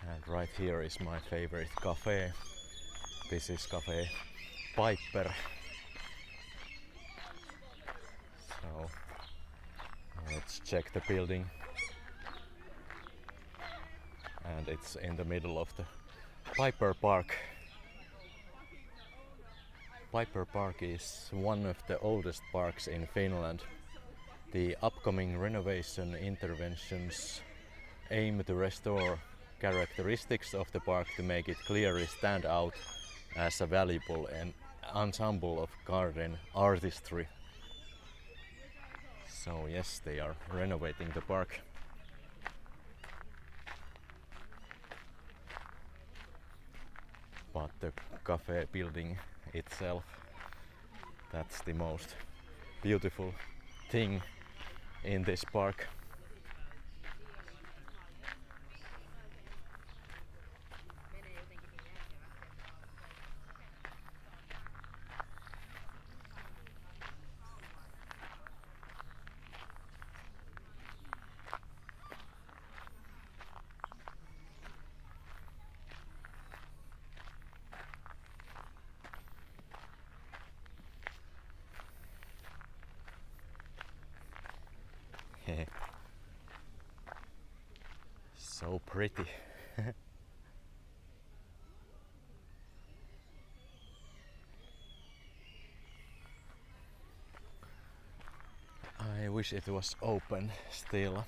And right here is my favorite cafe. This is Cafe Piper. So let's check the building. And it's in the middle of the Piper Park. Piper Park is one of the oldest parks in Finland. The upcoming renovation interventions aim to restore characteristics of the park to make it clearly stand out as a valuable ensemble of garden artistry. So yes, they are renovating the park. But the cafe building itself, that's the most beautiful thing in this park. So pretty. I wish it was open still.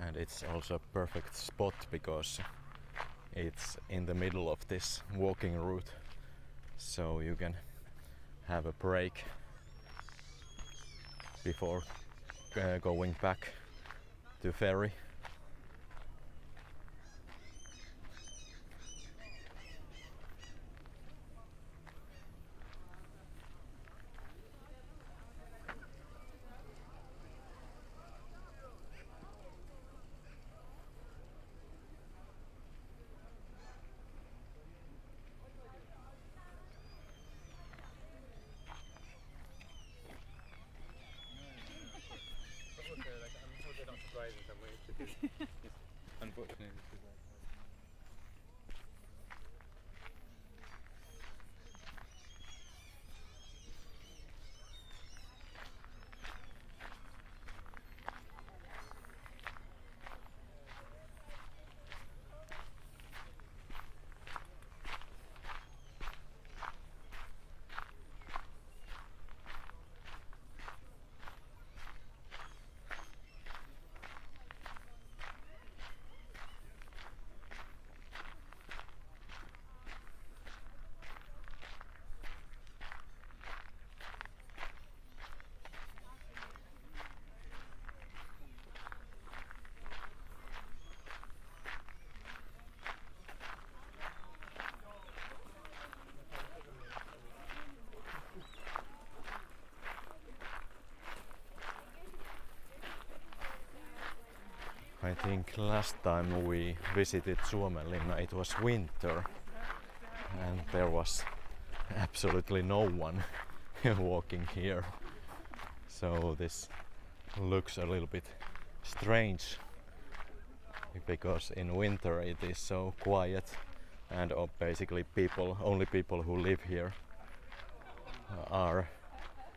And it's also a perfect spot because it's in the middle of this walking route, so you can have a break before going back to ferry. think last time we visited Suomenlinna it was winter and there was absolutely no one walking here. So this looks a little bit strange because in winter it is so quiet and basically only people who live here are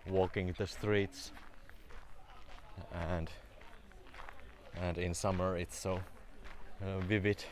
walking the streets, and in summer it's so vivid.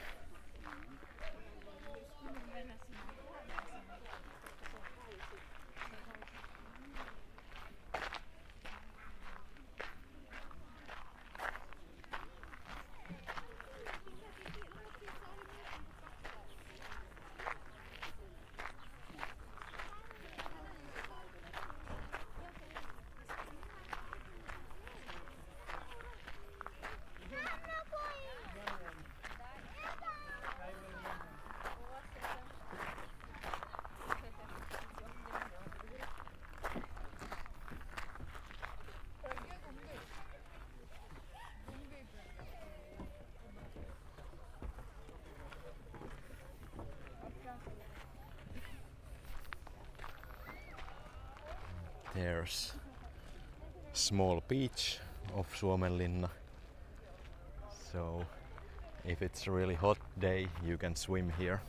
There's small beach of Suomenlinna, so if it's a really hot day you can swim here.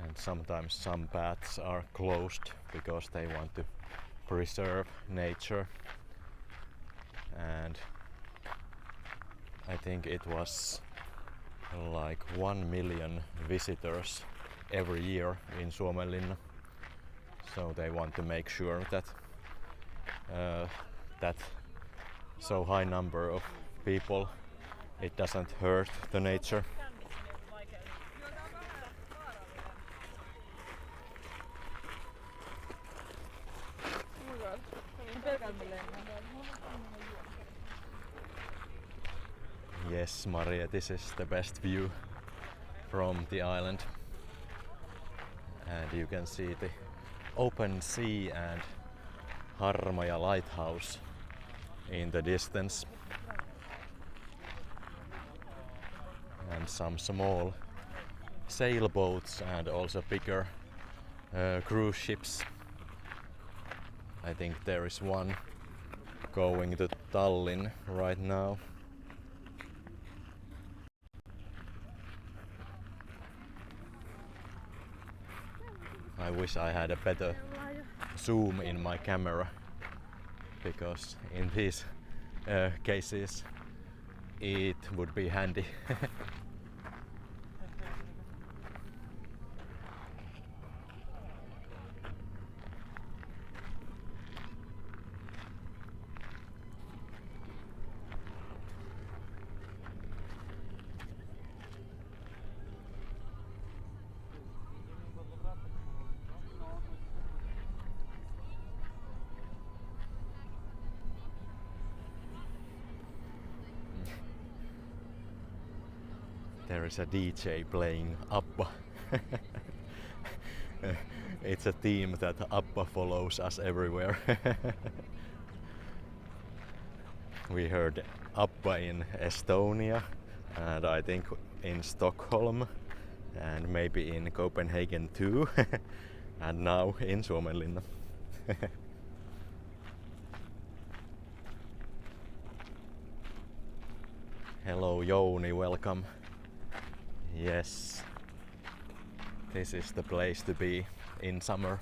And sometimes some paths are closed because they want to preserve nature, and I think it was like 1 million visitors every year in Suomenlinna, so they want to make sure that that so high number of people it doesn't hurt the nature. Yes, Maria, this is the best view from the island, and you can see the open sea and Harmaja lighthouse in the distance, and some small sailboats and also bigger cruise ships. I think there is one going to Tallinn right now. I wish I had a better zoom in my camera, because in these cases it would be handy. There is a DJ playing ABBA It's a theme that Appa follows us everywhere. We heard Appa in Estonia, and I think in Stockholm, and maybe in Copenhagen too, and now in Suomenlinna. Hello Jouni, welcome. Yes, this is the place to be in summer.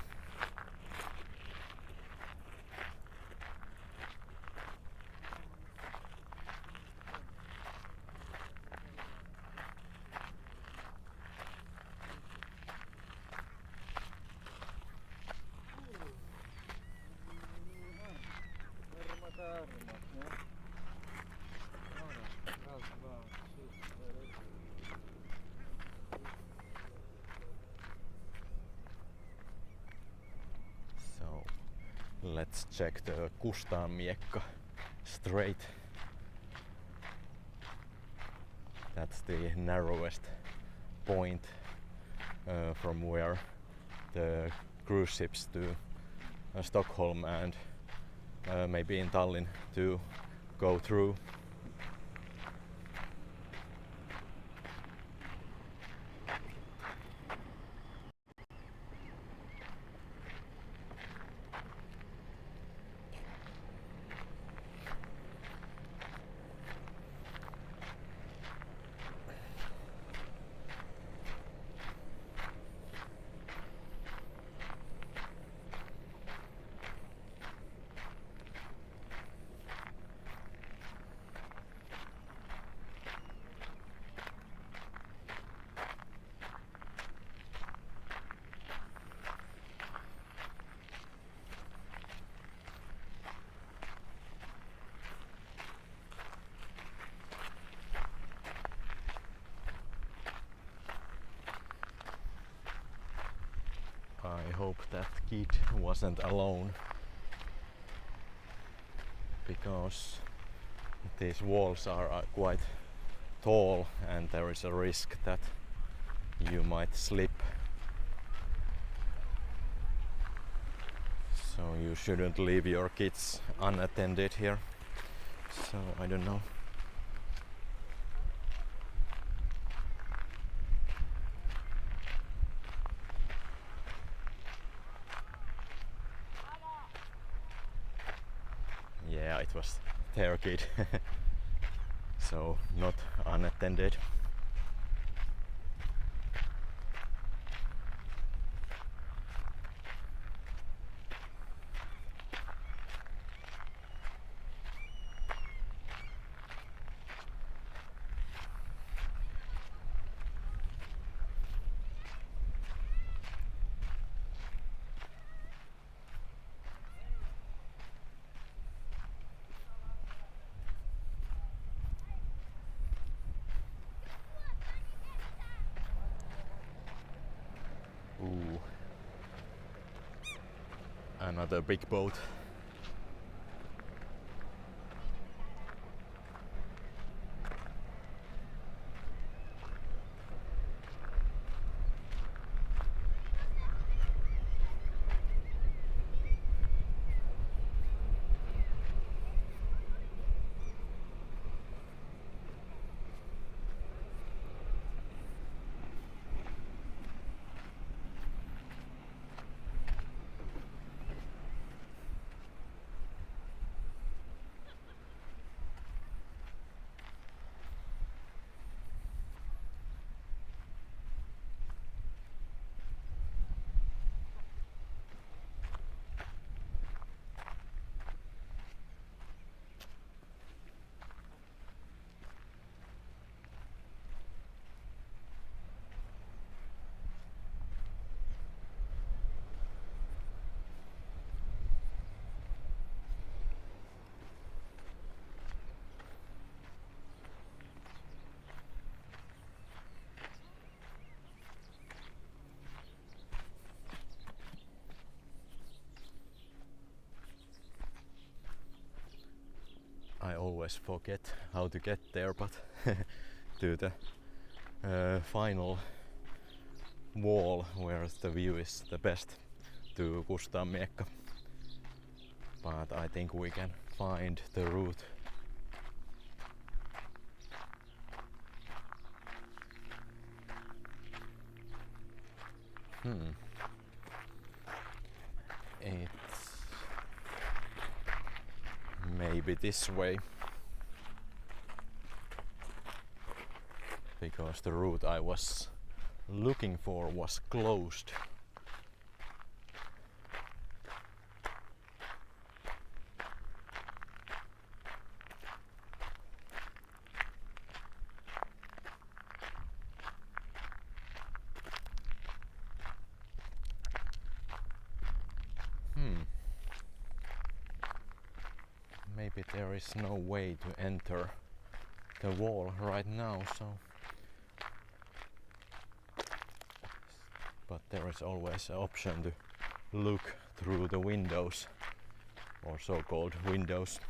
So let's check the Kustaanmiekka Strait. That's the narrowest point from where the cruise ships to Stockholm and maybe in Tallinn to go through. I hope that kid wasn't alone, because these walls are quite tall and there is a risk that you might slip. So you shouldn't leave your kids unattended here. So I don't know. Yeah, it was their kid. So not unattended. Ooh. Another big boat. I always forget how to get there, but to the final wall where the view is the best. to Kustanmiekka, but I think we can find the route. It's maybe this way, because the route I was looking for was closed. Maybe there is no way to enter the wall right now, so but there is always an option to look through the windows, or so-called windows.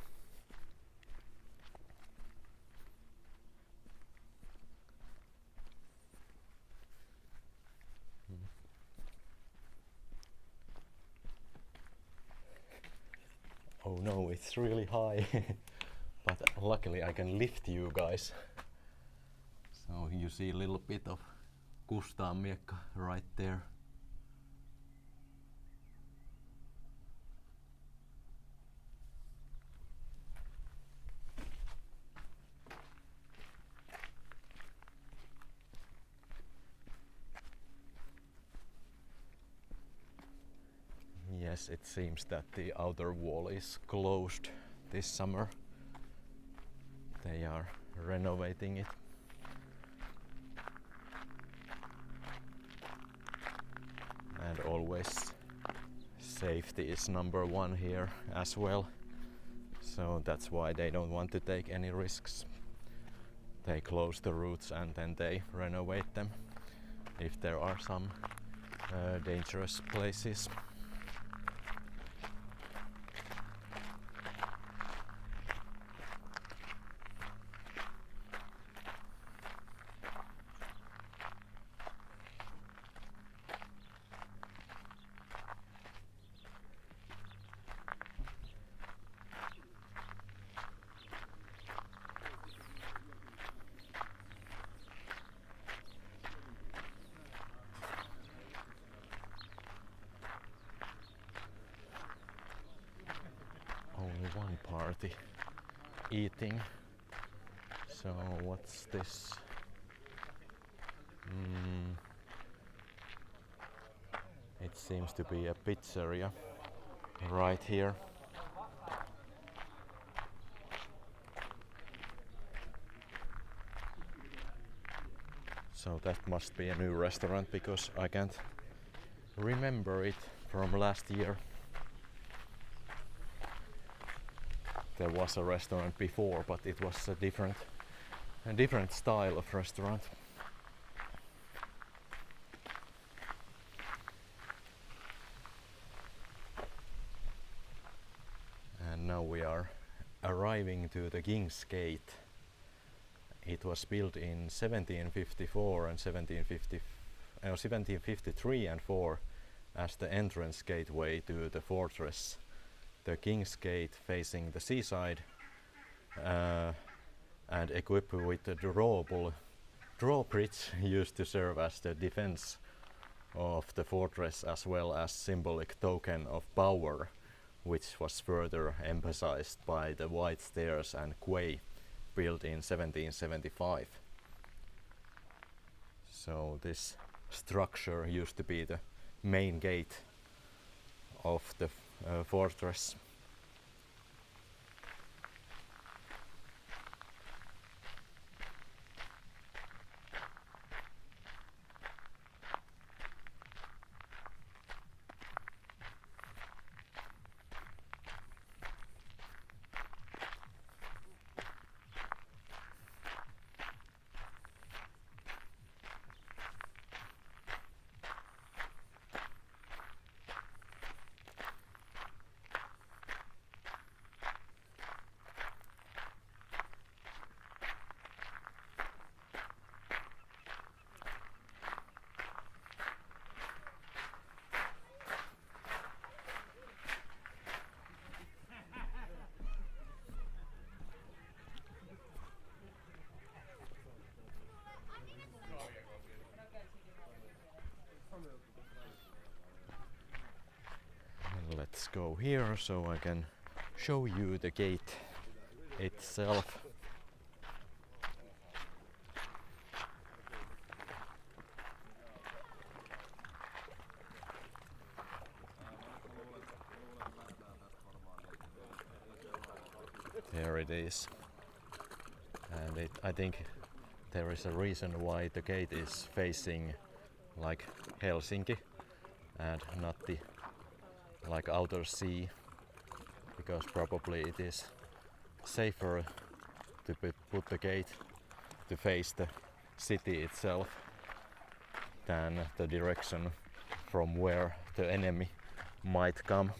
Oh no, it's really high. But luckily I can lift you guys. So you see a little bit of Kustanmiekka right there. Yes, it seems that the outer wall is closed this summer. They are renovating it. And always safety is number one here as well. So that's why they don't want to take any risks. They close the routes and then they renovate them if there are some dangerous places. Only one party eating. So what's this? It seems to be a pizzeria right here. So that must be a new restaurant because I can't remember it from last year. There was a restaurant before, but it was a different style of restaurant. And now we are arriving to the King's Gate. It was built in 1754 and 1753 and 4 as the entrance gateway to the fortress. The King's Gate facing the seaside and equipped with a drawbridge used to serve as the defense of the fortress as well as symbolic token of power, which was further emphasized by the white stairs and quay built in 1775. So this structure used to be the main gate of the fortress. go here so I can show you the gate itself. There it is. And I think there is a reason why the gate is facing like Helsinki and not the like outer sea, because probably it is safer to put the gate to face the city itself than the direction from where the enemy might come.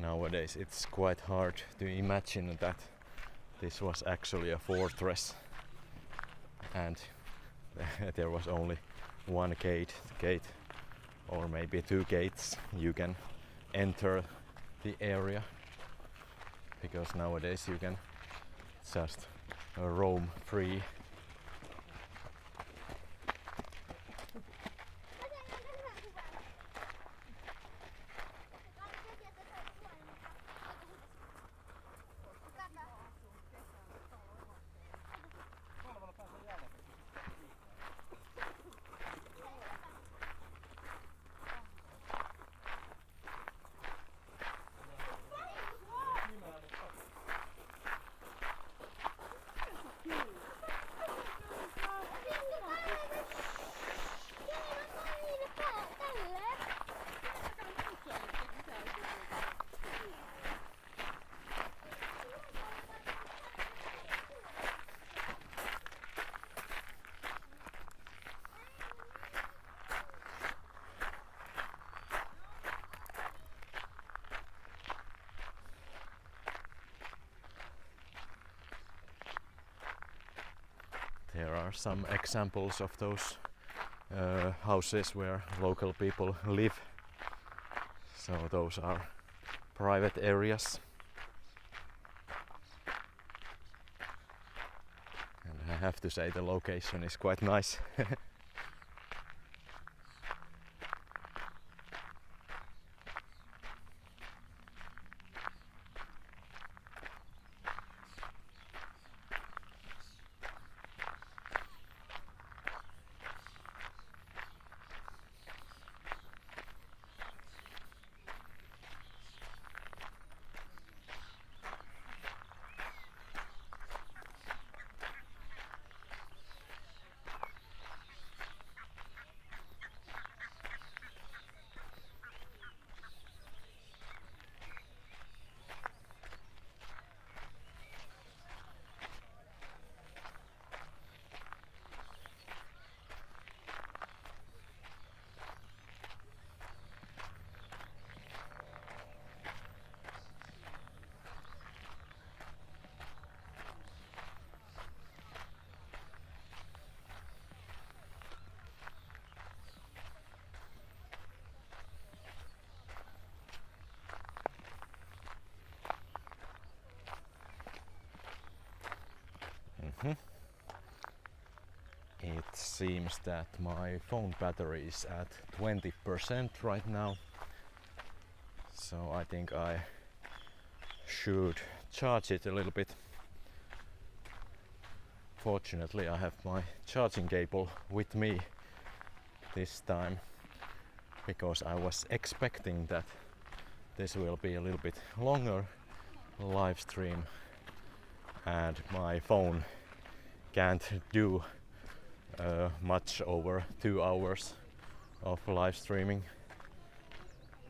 Nowadays it's quite hard to imagine that this was actually a fortress and there was only one gate or maybe two gates you can enter the area, because nowadays you can just roam free. There are some examples of those houses where local people live. So those are private areas. And I have to say the location is quite nice. It seems that my phone battery is at 20% right now, so I think I should charge it a little bit. Fortunately, I have my charging cable with me this time, because I was expecting that this will be a little bit longer live stream, and my phone can't do much over 2 hours of live streaming,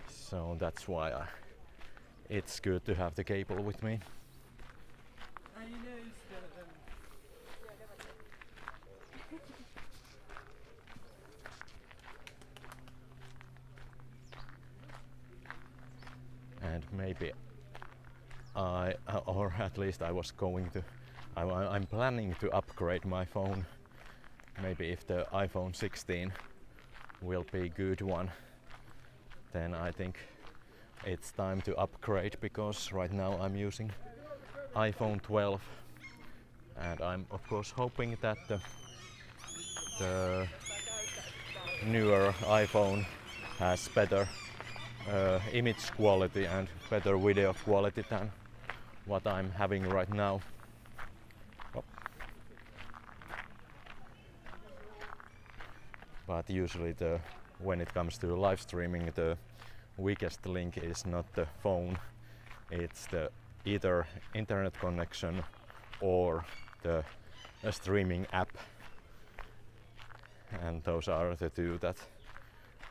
so that's why it's good to have the cable with me. And maybe or at least I'm planning to upgrade my phone. Maybe if the iPhone 16 will be a good one, then I think it's time to upgrade, because right now I'm using iPhone 12, and I'm of course hoping that the newer iPhone has better image quality and better video quality than what I'm having right now. Oh. But usually when it comes to live streaming, the weakest link is not the phone, it's the either internet connection or the streaming app, and those are the two that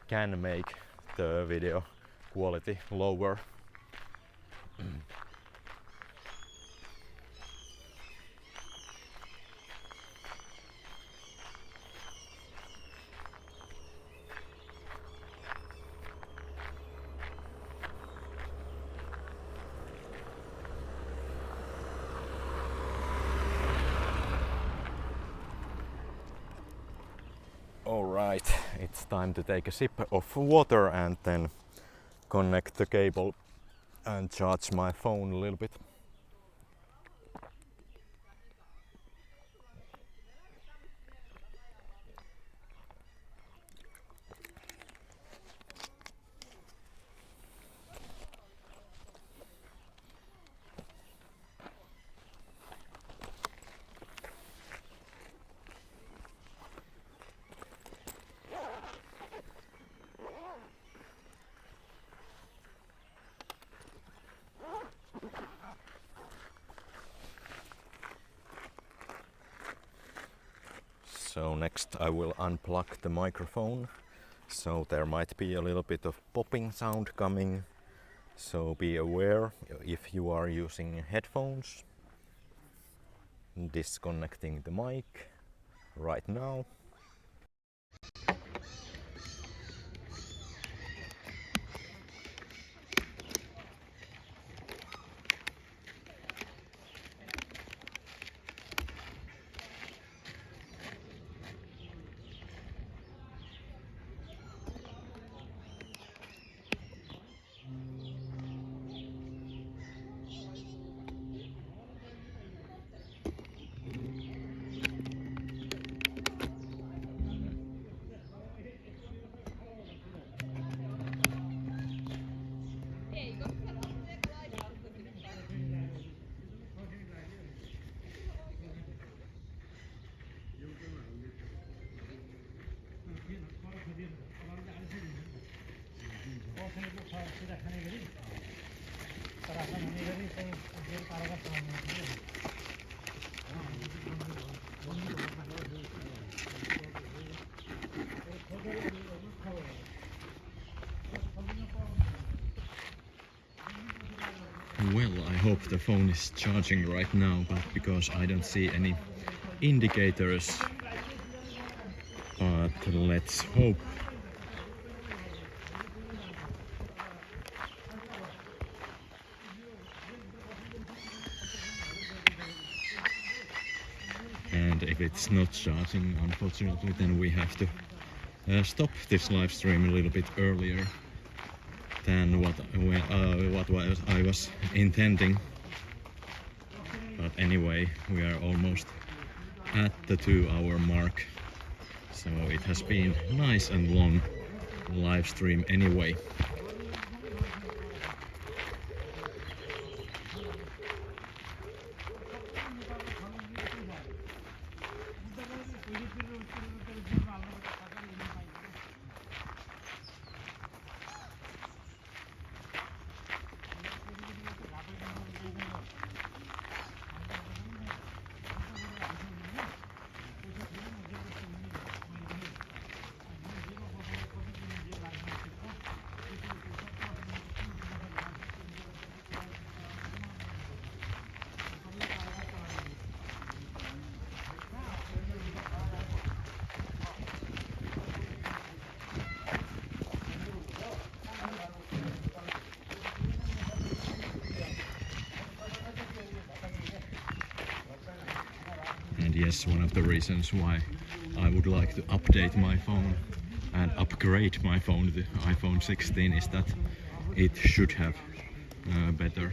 can make the video quality lower. Alright, it's time to take a sip of water and then connect the cable and charge my phone a little bit. So next I will unplug the microphone, so there might be a little bit of popping sound coming, so be aware if you are using headphones. Disconnecting the mic right now. Well, I hope the phone is charging right now, but because I don't see any indicators, but let's hope. And if it's not charging, unfortunately, then we have to stop this live stream a little bit earlier than what I was intending. But anyway, we are almost at the 2-hour mark, so it has been nice and long live stream anyway. guess one of the reasons why I would like to update my phone and upgrade my phone, the iPhone 16, is that it should have better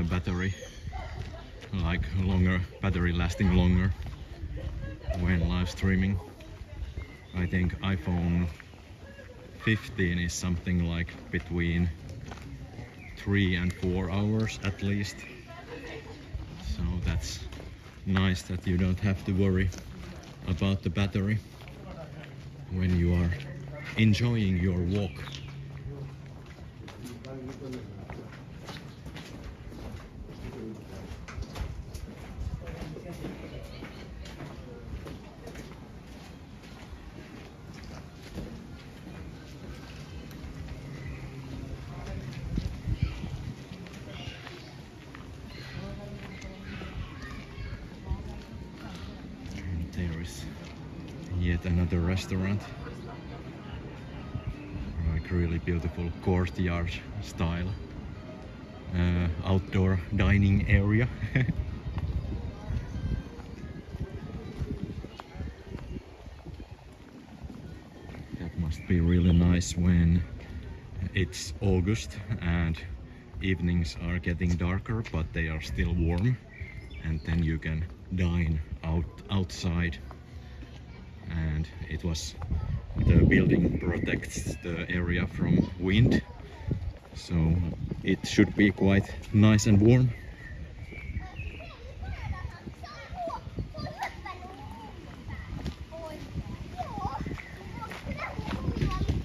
battery, like longer battery lasting longer when live streaming. I think iPhone 15 is something like between 3 and 4 hours at least. So that's nice that you don't have to worry about the battery when you are enjoying your walk. There is yet another restaurant, like really beautiful courtyard style outdoor dining area. That must be really nice when it's August and evenings are getting darker but they are still warm, and then you can dine outside. And it was, the building protects the area from wind, so it should be quite nice and warm.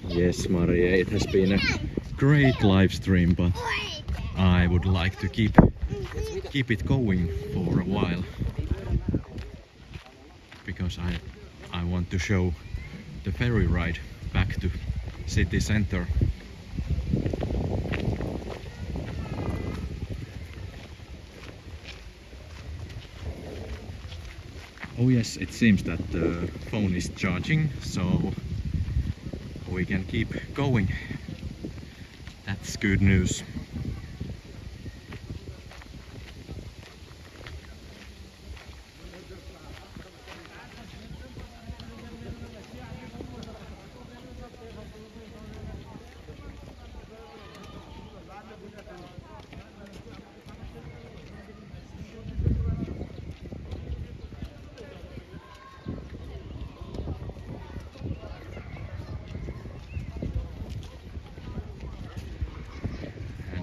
Yes, Maria, it has been a great live stream, but I would like to keep it going for a while, because I want to show the ferry ride back to city center. Oh yes, it seems that the phone is charging, so we can keep going. That's good news.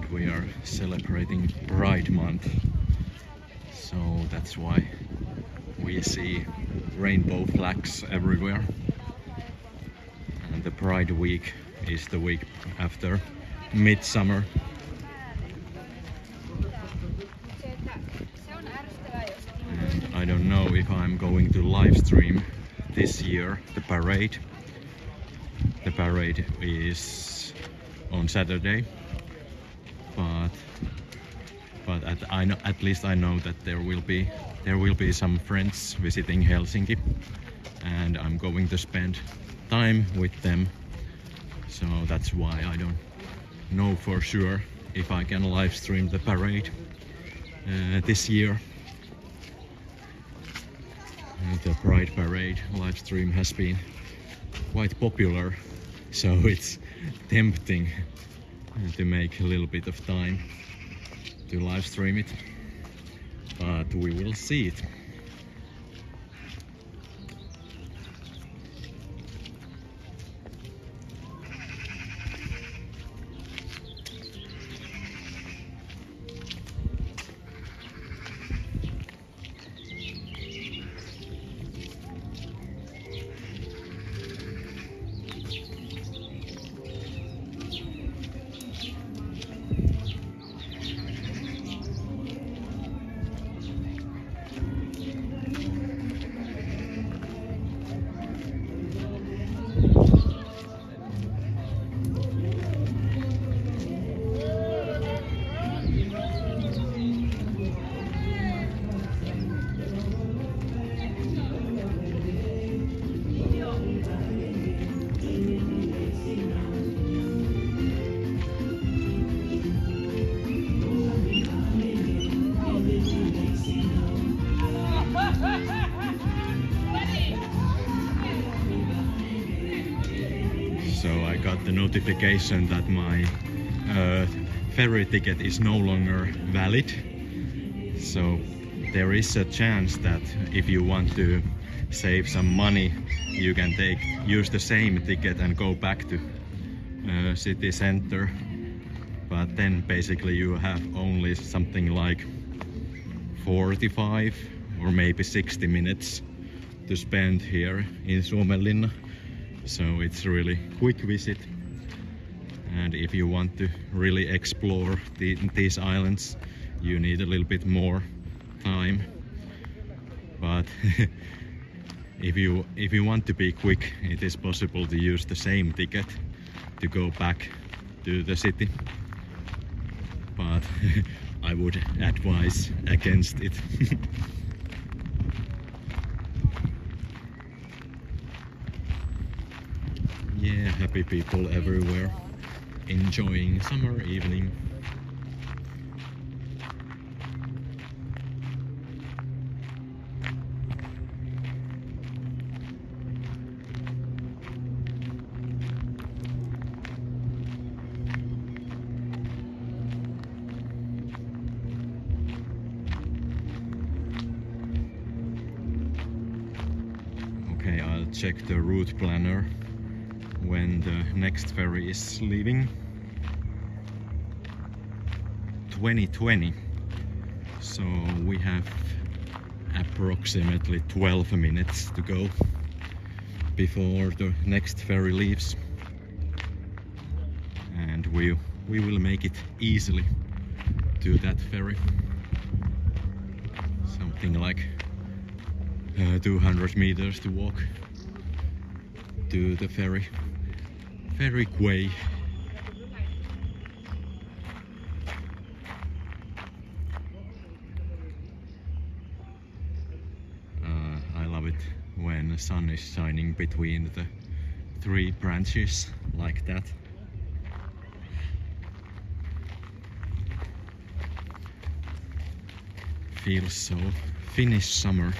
We are celebrating Pride Month, so that's why we see rainbow flags everywhere. And the Pride Week is the week after Midsummer. And I don't know if I'm going to live stream this year the parade. The parade is on Saturday. But at least I know that there will be some friends visiting Helsinki, and I'm going to spend time with them. So that's why I don't know for sure if I can live stream the parade this year. The Pride Parade live stream has been quite popular, so it's tempting to make a little bit of time to live stream it, but we will see it. So I got the notification that my ferry ticket is no longer valid. So there is a chance that if you want to save some money, you can use the same ticket and go back to city center. But then basically you have only something like 45 or maybe 60 minutes to spend here in Suomenlinna. So it's really quick visit. And if you want to really explore these islands, you need a little bit more time. But if you want to be quick, it is possible to use the same ticket to go back to the city. But I would advise against it. Yeah, happy people everywhere, enjoying summer evening. Okay, I'll check the route planner when the next ferry is leaving. 2020. So we have approximately 12 minutes to go before the next ferry leaves. And we will make it easily to that ferry. Something like 200 meters to walk to the ferry quay. I love it when the sun is shining between the three branches like that. Feels so Finnish summer.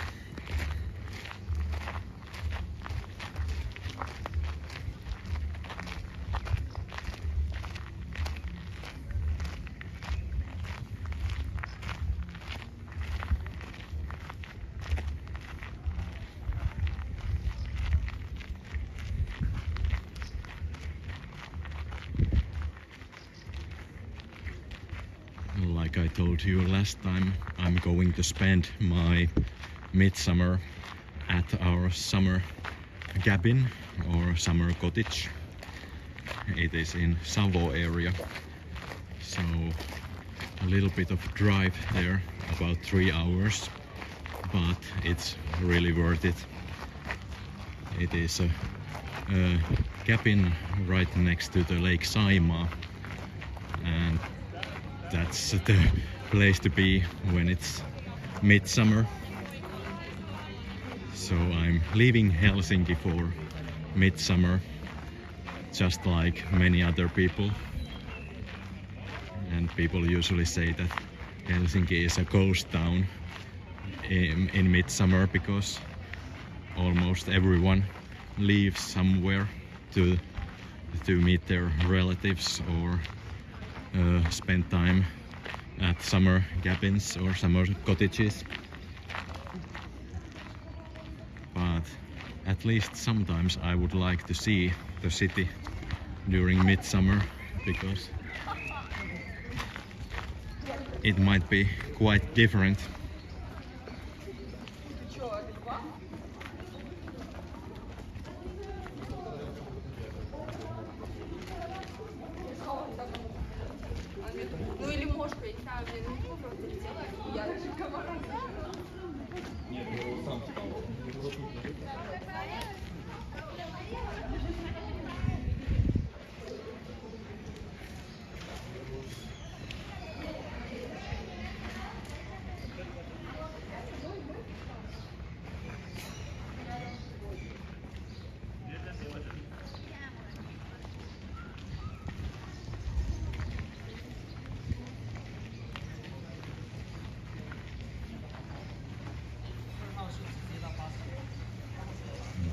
Like I told you last time, I'm going to spend my midsummer at our summer cabin or summer cottage. It is in Savo area, so a little bit of drive there, about 3 hours, but it's really worth it. It is a cabin right next to the Lake Saimaa, and that's the place to be when it's midsummer. So I'm leaving Helsinki for midsummer, just like many other people. And people usually say that Helsinki is a ghost town in midsummer because almost everyone leaves somewhere to meet their relatives or spend time at summer cabins or summer cottages. But at least sometimes I would like to see the city during midsummer, because it might be quite different. Ну или мошкой, там не просто делать, я даже комара. Нет, я его сам стал.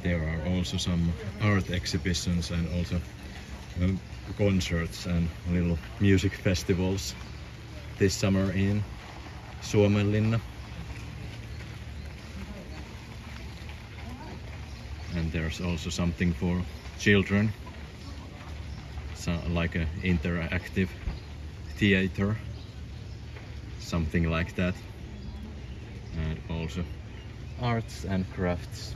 there are also some art exhibitions and also concerts and little music festivals this summer in Suomenlinna. And there's also something for children, so like an interactive theater, something like that, and also arts and crafts.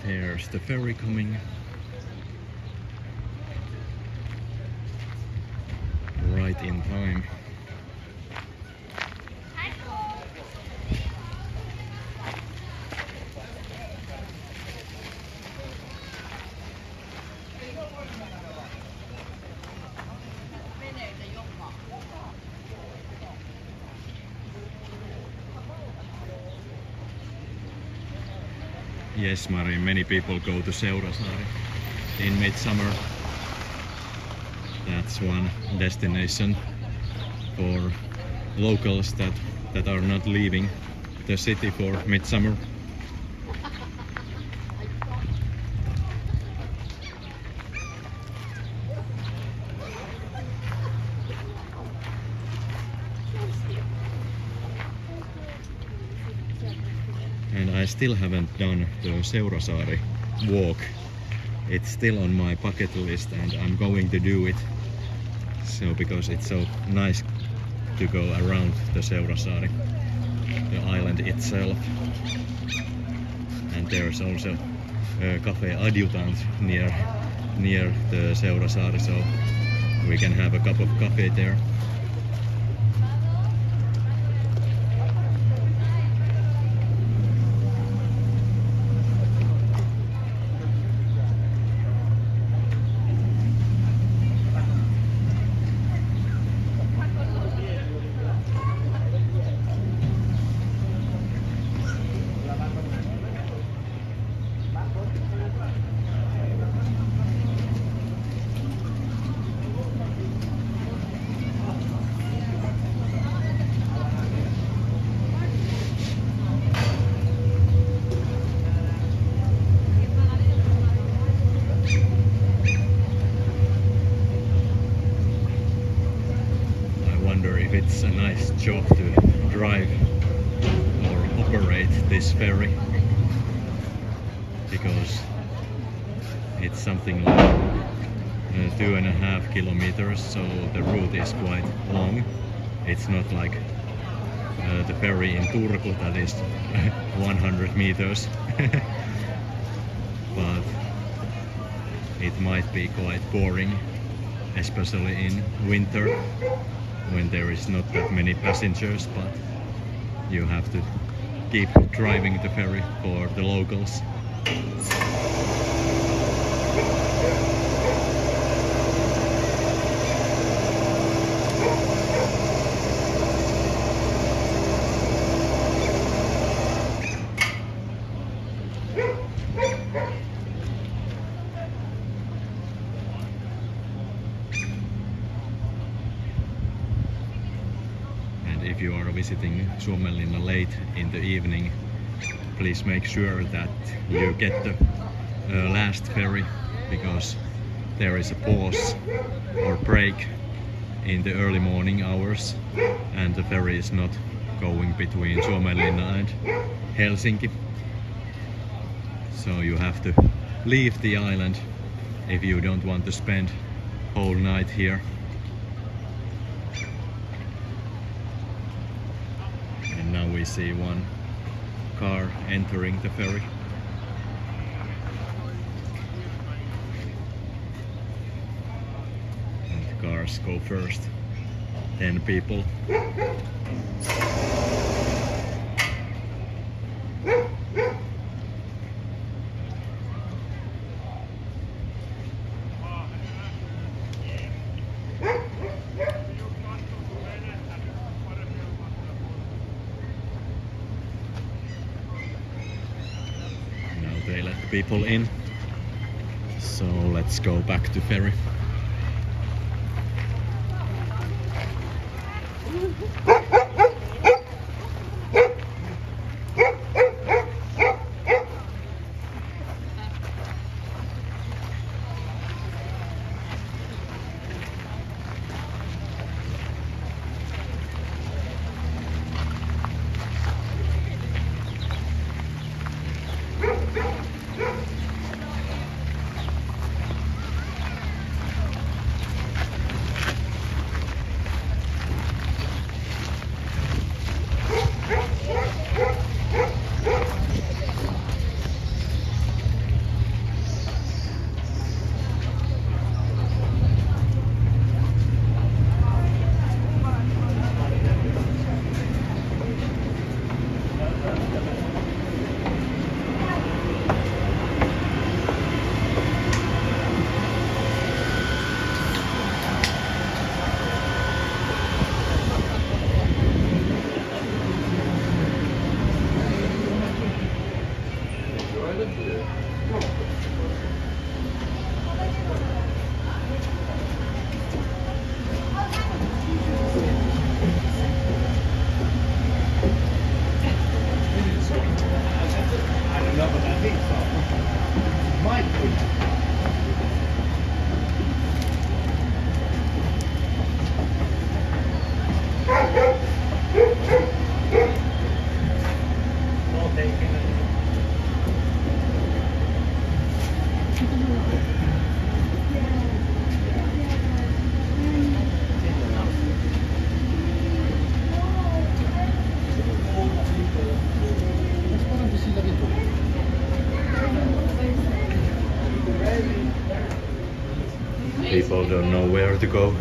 There's the ferry coming. Right in time. Yes, Mari, many people go to Seurasaari in midsummer. That's one destination for locals that are not leaving the city for midsummer. And I still haven't done the Seurasaari walk. It's still on my bucket list and I'm going to do it. So because it's so nice to go around the Seurasaari, the island itself. And there's also a cafe adjutant near the Seurasaari, so we can have a cup of coffee there. It's a nice job to drive or operate this ferry, because it's something like 2.5 kilometers, so the route is quite long. It's not like the ferry in Turku that is 100 meters, but it might be quite boring, especially in winter, when there is not that many passengers, but you have to keep driving the ferry for the locals. If you are visiting Suomenlinna late in the evening, please make sure that you get the last ferry, because there is a pause or break in the early morning hours and the ferry is not going between Suomenlinna and Helsinki. So you have to leave the island if you don't want to spend whole night here. Now we see one car entering the ferry. And the cars go first. 10 people. people in. So let's go back to ferry. People don't know where to go.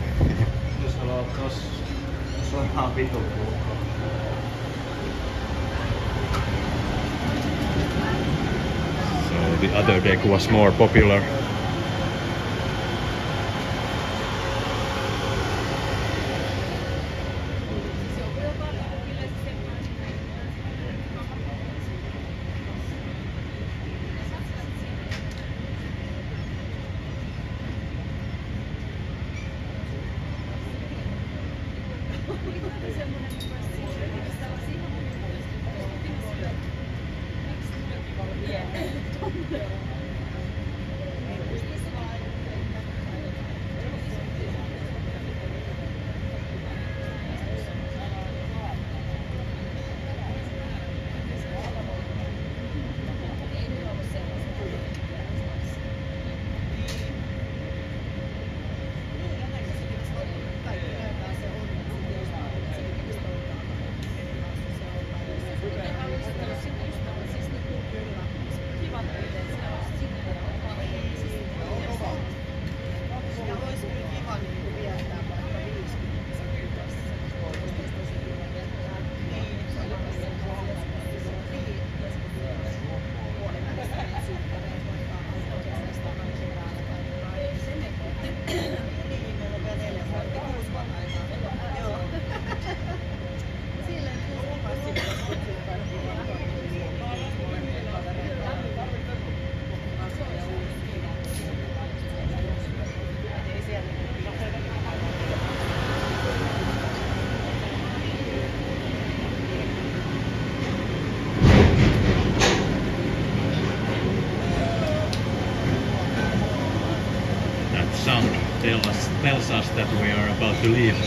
So the other deck was more popular. Sound tells us that we are about to leave.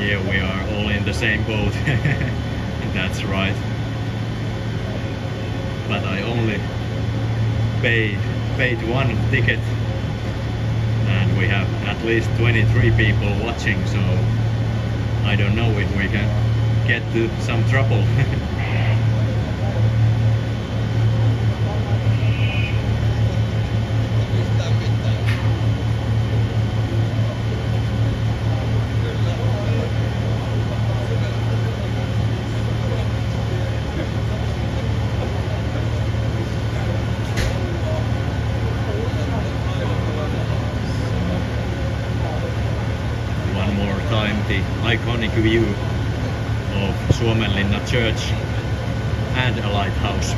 Yeah, we are all in the same boat. That's right. But I only paid one ticket and we we have at least 23 people watching, so I don't know if we can get to some trouble. One more time, the iconic view of Suomenlinna church and a lighthouse.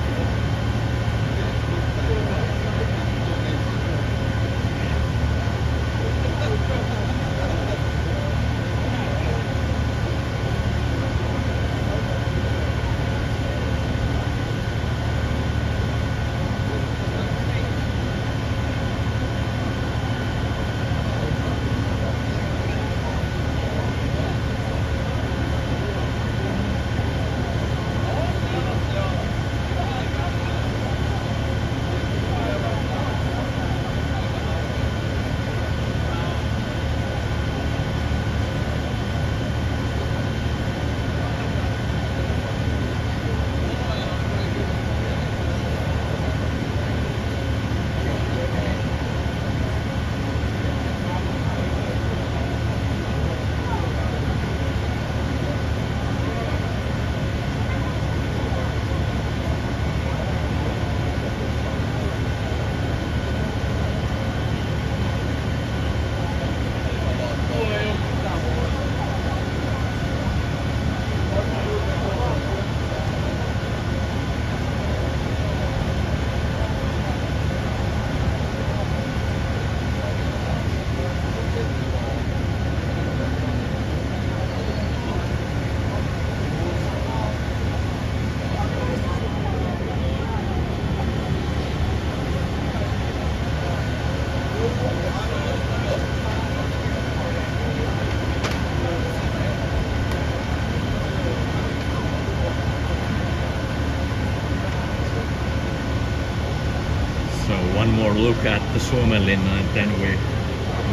One more look at the Suomenlinna, and then we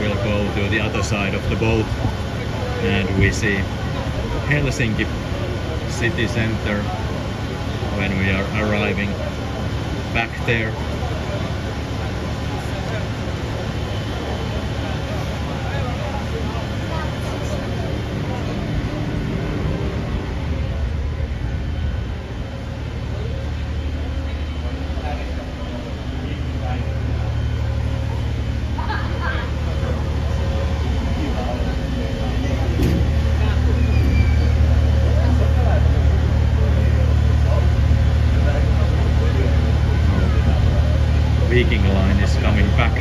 will go to the other side of the boat and we see Helsinki city center when we are arriving back there. Viking line is coming back.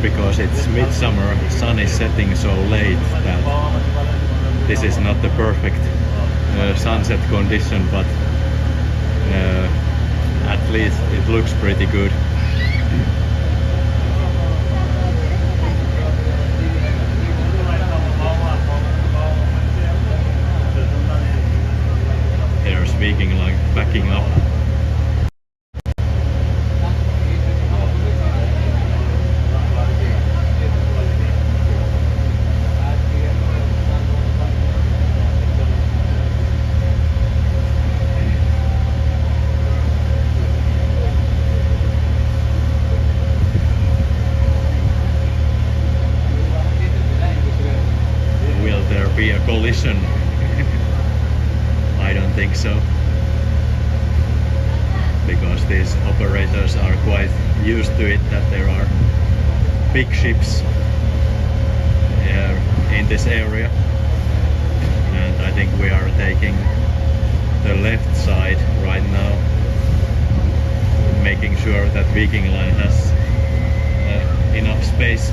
Because it's midsummer, sun is setting so late that this is not the perfect sunset condition, but at least it looks pretty good. There's Viking like backing up. are big ships in this area, and I think we are taking the left side right now, making sure that Viking Line has enough space.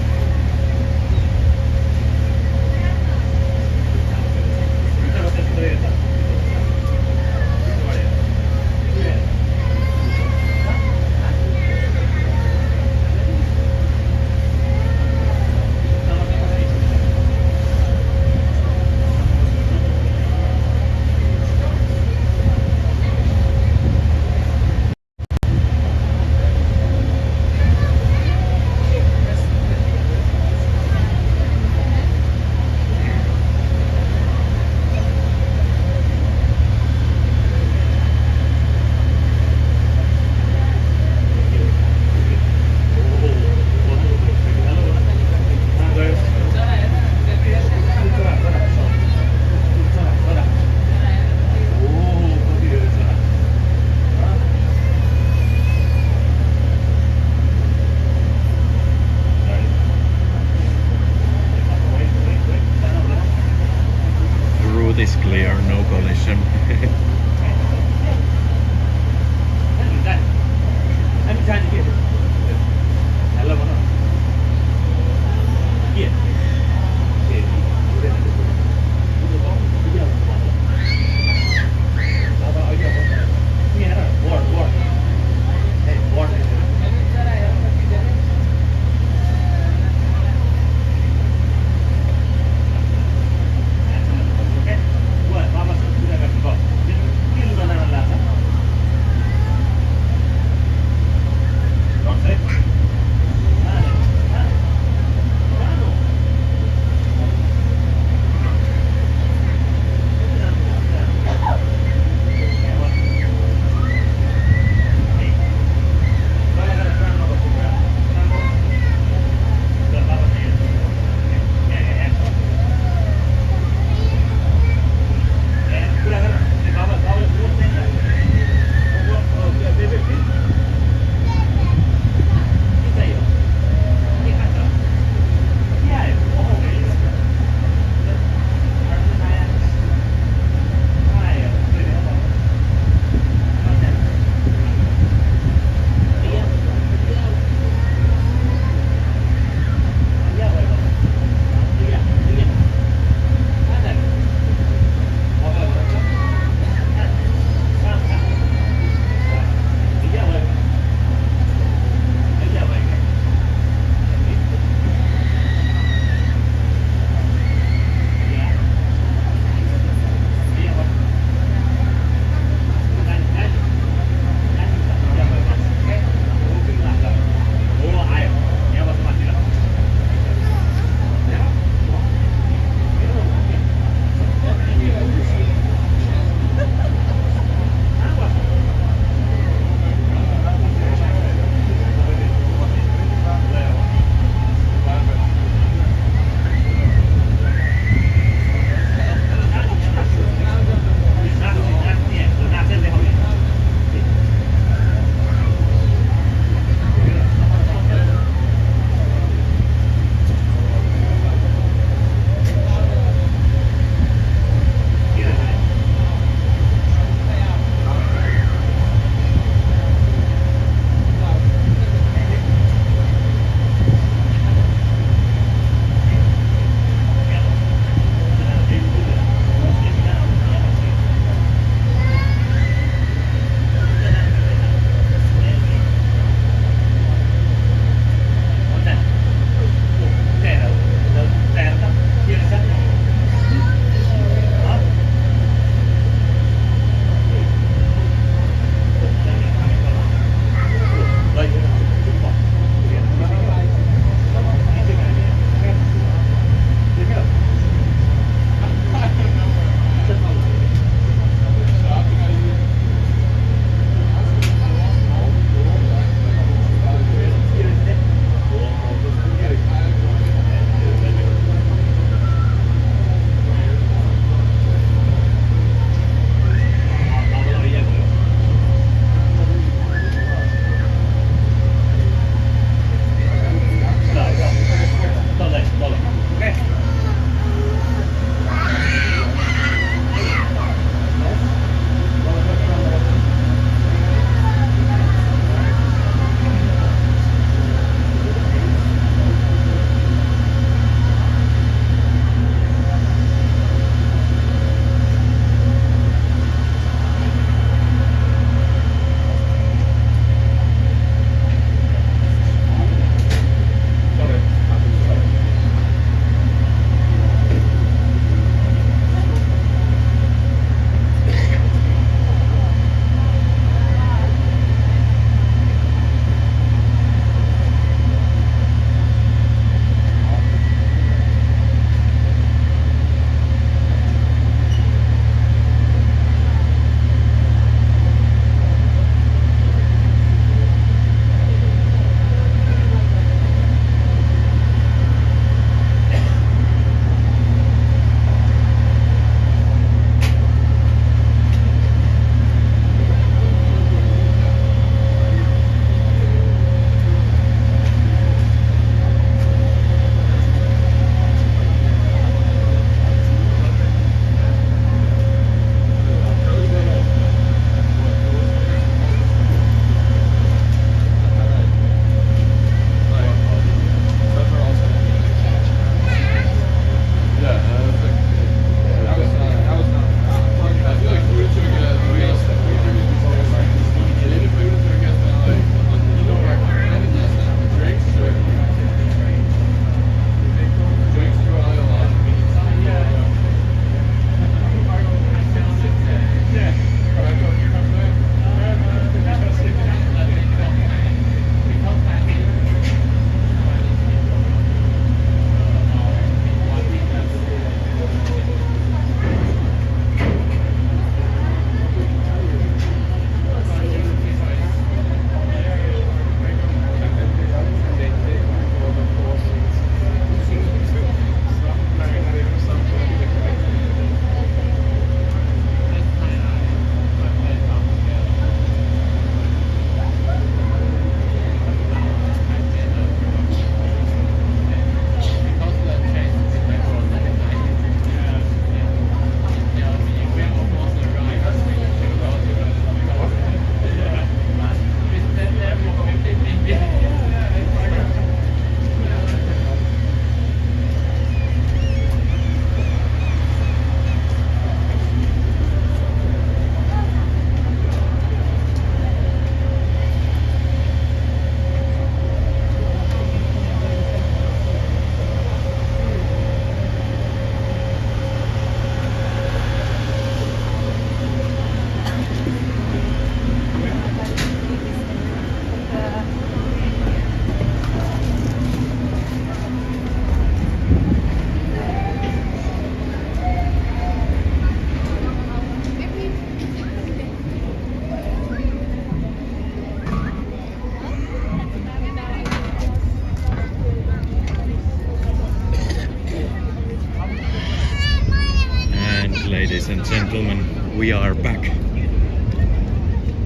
Ladies and gentlemen, we are back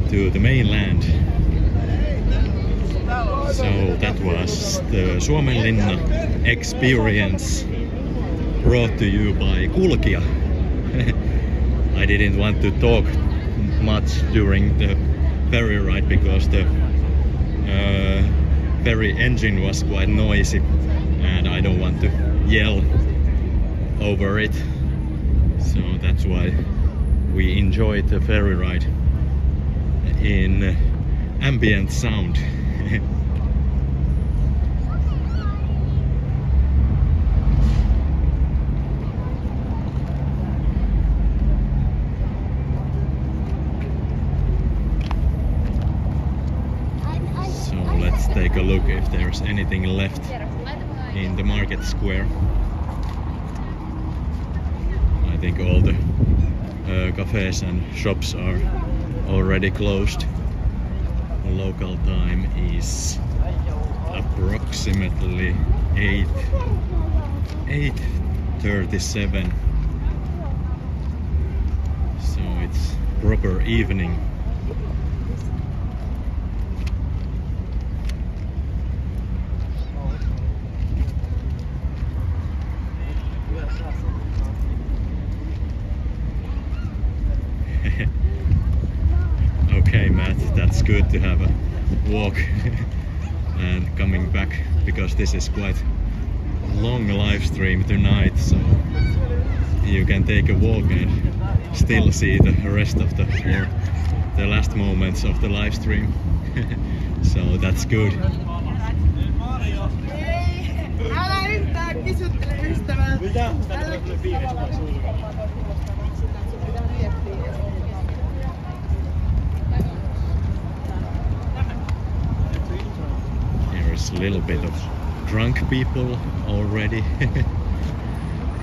to the mainland. So that was the Suomenlinna experience brought to you by Kulkija. I didn't want to talk much during the ferry ride because the ferry engine was quite noisy and I don't want to yell over it. So that's why we enjoyed the ferry ride in ambient sound. So let's take a look if there's anything left in the market square. I think all the cafes and shops are already closed. The local time is approximately 8:37. So it's proper evening. Okay, Matt, that's good to have a walk and coming back because this is quite long live stream tonight, so you can take a walk and still see the rest of the last moments of the live stream. So that's good. Älä yhtään kysyttele ystävää. There's a little bit of drunk people already.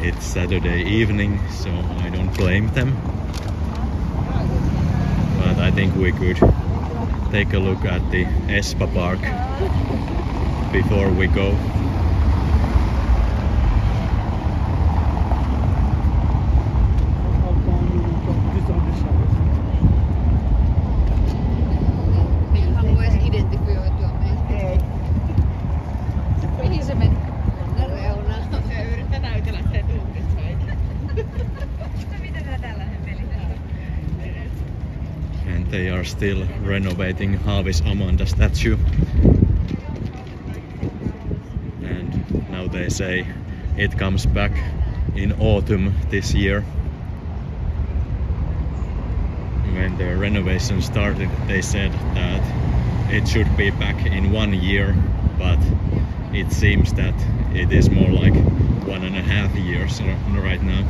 It's Saturday evening, so I don't blame them. But I think we could take a look at the Espa Park before we go. En halua edes identifioitua meistä. Ei. Mihin se meni? Reunaan. Se yrittää näytellä sen tunnissa. Mitä tää tällainen peli? And they are still renovating Haavis Amanda statue. And now they say it comes back in autumn this year. When the renovation started, they said that it should be back in 1 year, but it seems that it is more like 1.5 years right now.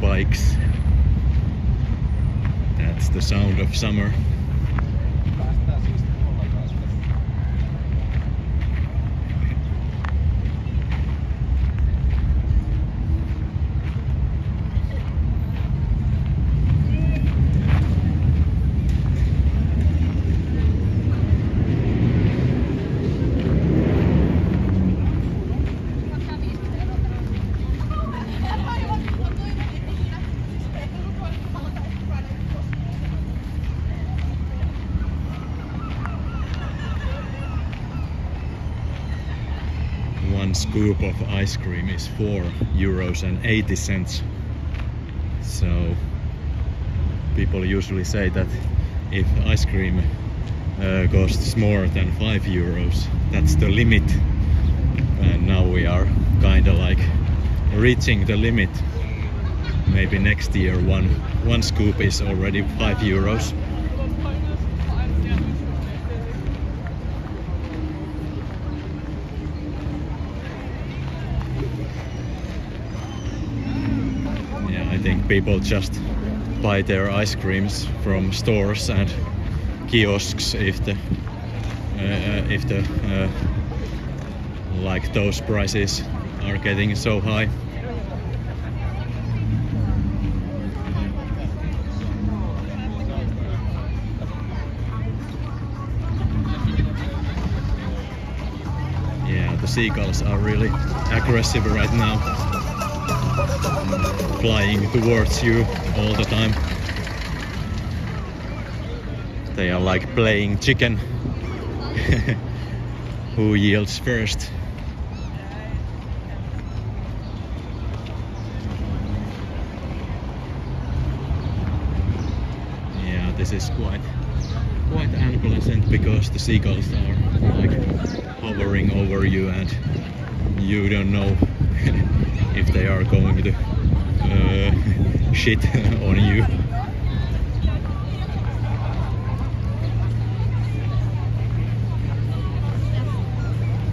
Bikes. That's the sound of summer. scoop of ice cream is €4.80. So people usually say that if ice cream costs more than €5, that's the limit. And now we are kinda like reaching the limit. Maybe next year one scoop is already €5. Yeah, I think people just buy their ice creams from stores and kiosks if the like those prices are getting so high. Yeah, the seagulls are really aggressive right now, flying towards you all the time. They are like playing chicken. Who yields first? Yeah, this is quite unpleasant because the seagulls are like hovering over you and you don't know if they are going to shit on you.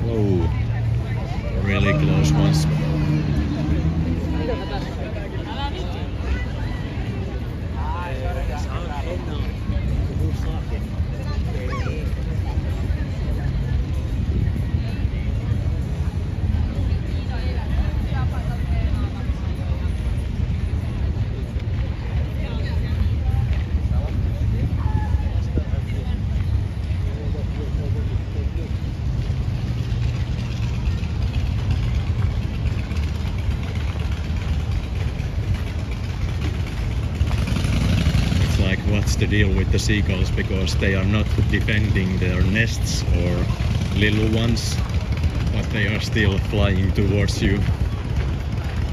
Whoa, really close ones. What's the deal with the seagulls, because they are not defending their nests or little ones, but they are still flying towards you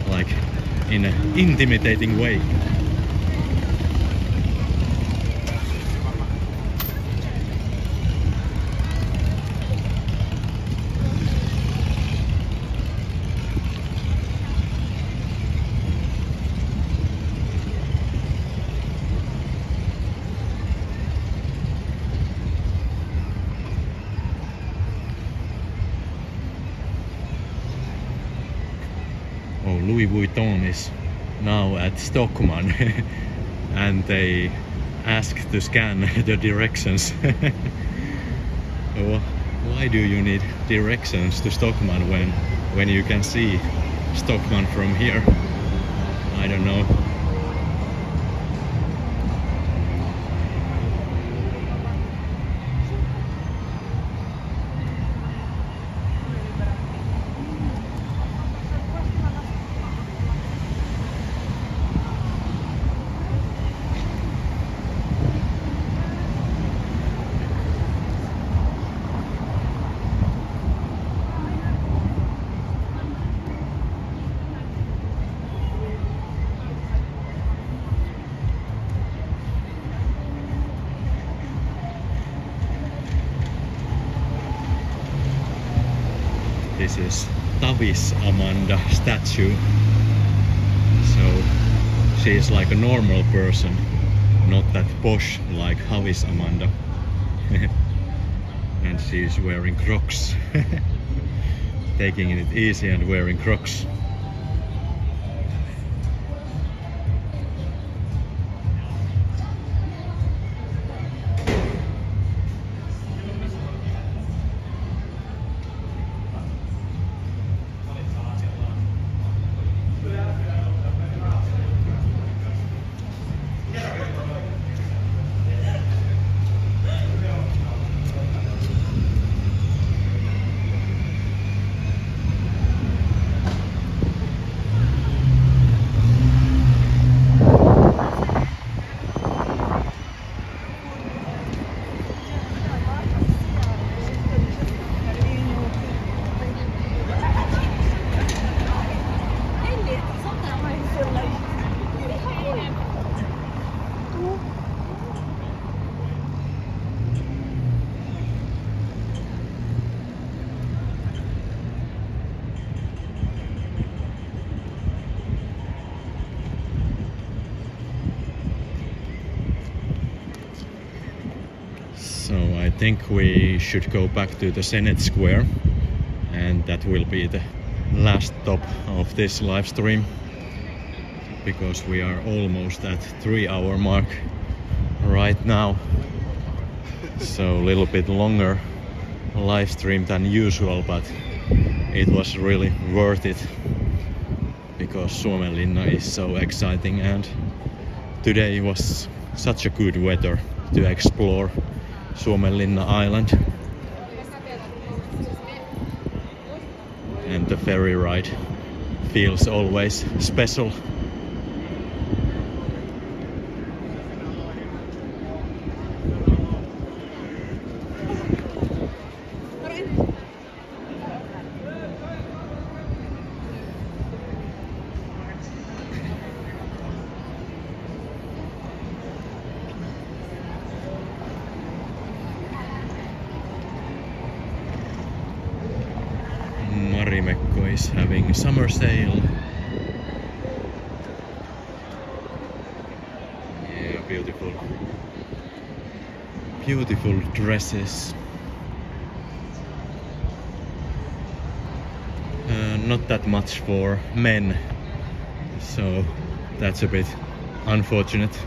like in an intimidating way. Oh, Louis Vuitton is now at Stockman and they ask to scan the directions. Why do you need directions to Stockman when you can see Stockman from here? I don't know. This is Tavis Amanda statue. So she is like a normal person, not that posh like Havis Amanda. And she is wearing Crocs. Taking it easy and wearing Crocs. think we should go back to the Senate Square, and that will be the last stop of this live stream, because we are almost at 3-hour mark right now. So a little bit longer live stream than usual, but it was really worth it because Suomenlinna is so exciting, and today was such a good weather to explore Suomenlinna Island. And the ferry ride feels always special. Marimekko is having summer sale. Yeah, beautiful. Beautiful dresses. Not that much for men, so that's a bit unfortunate.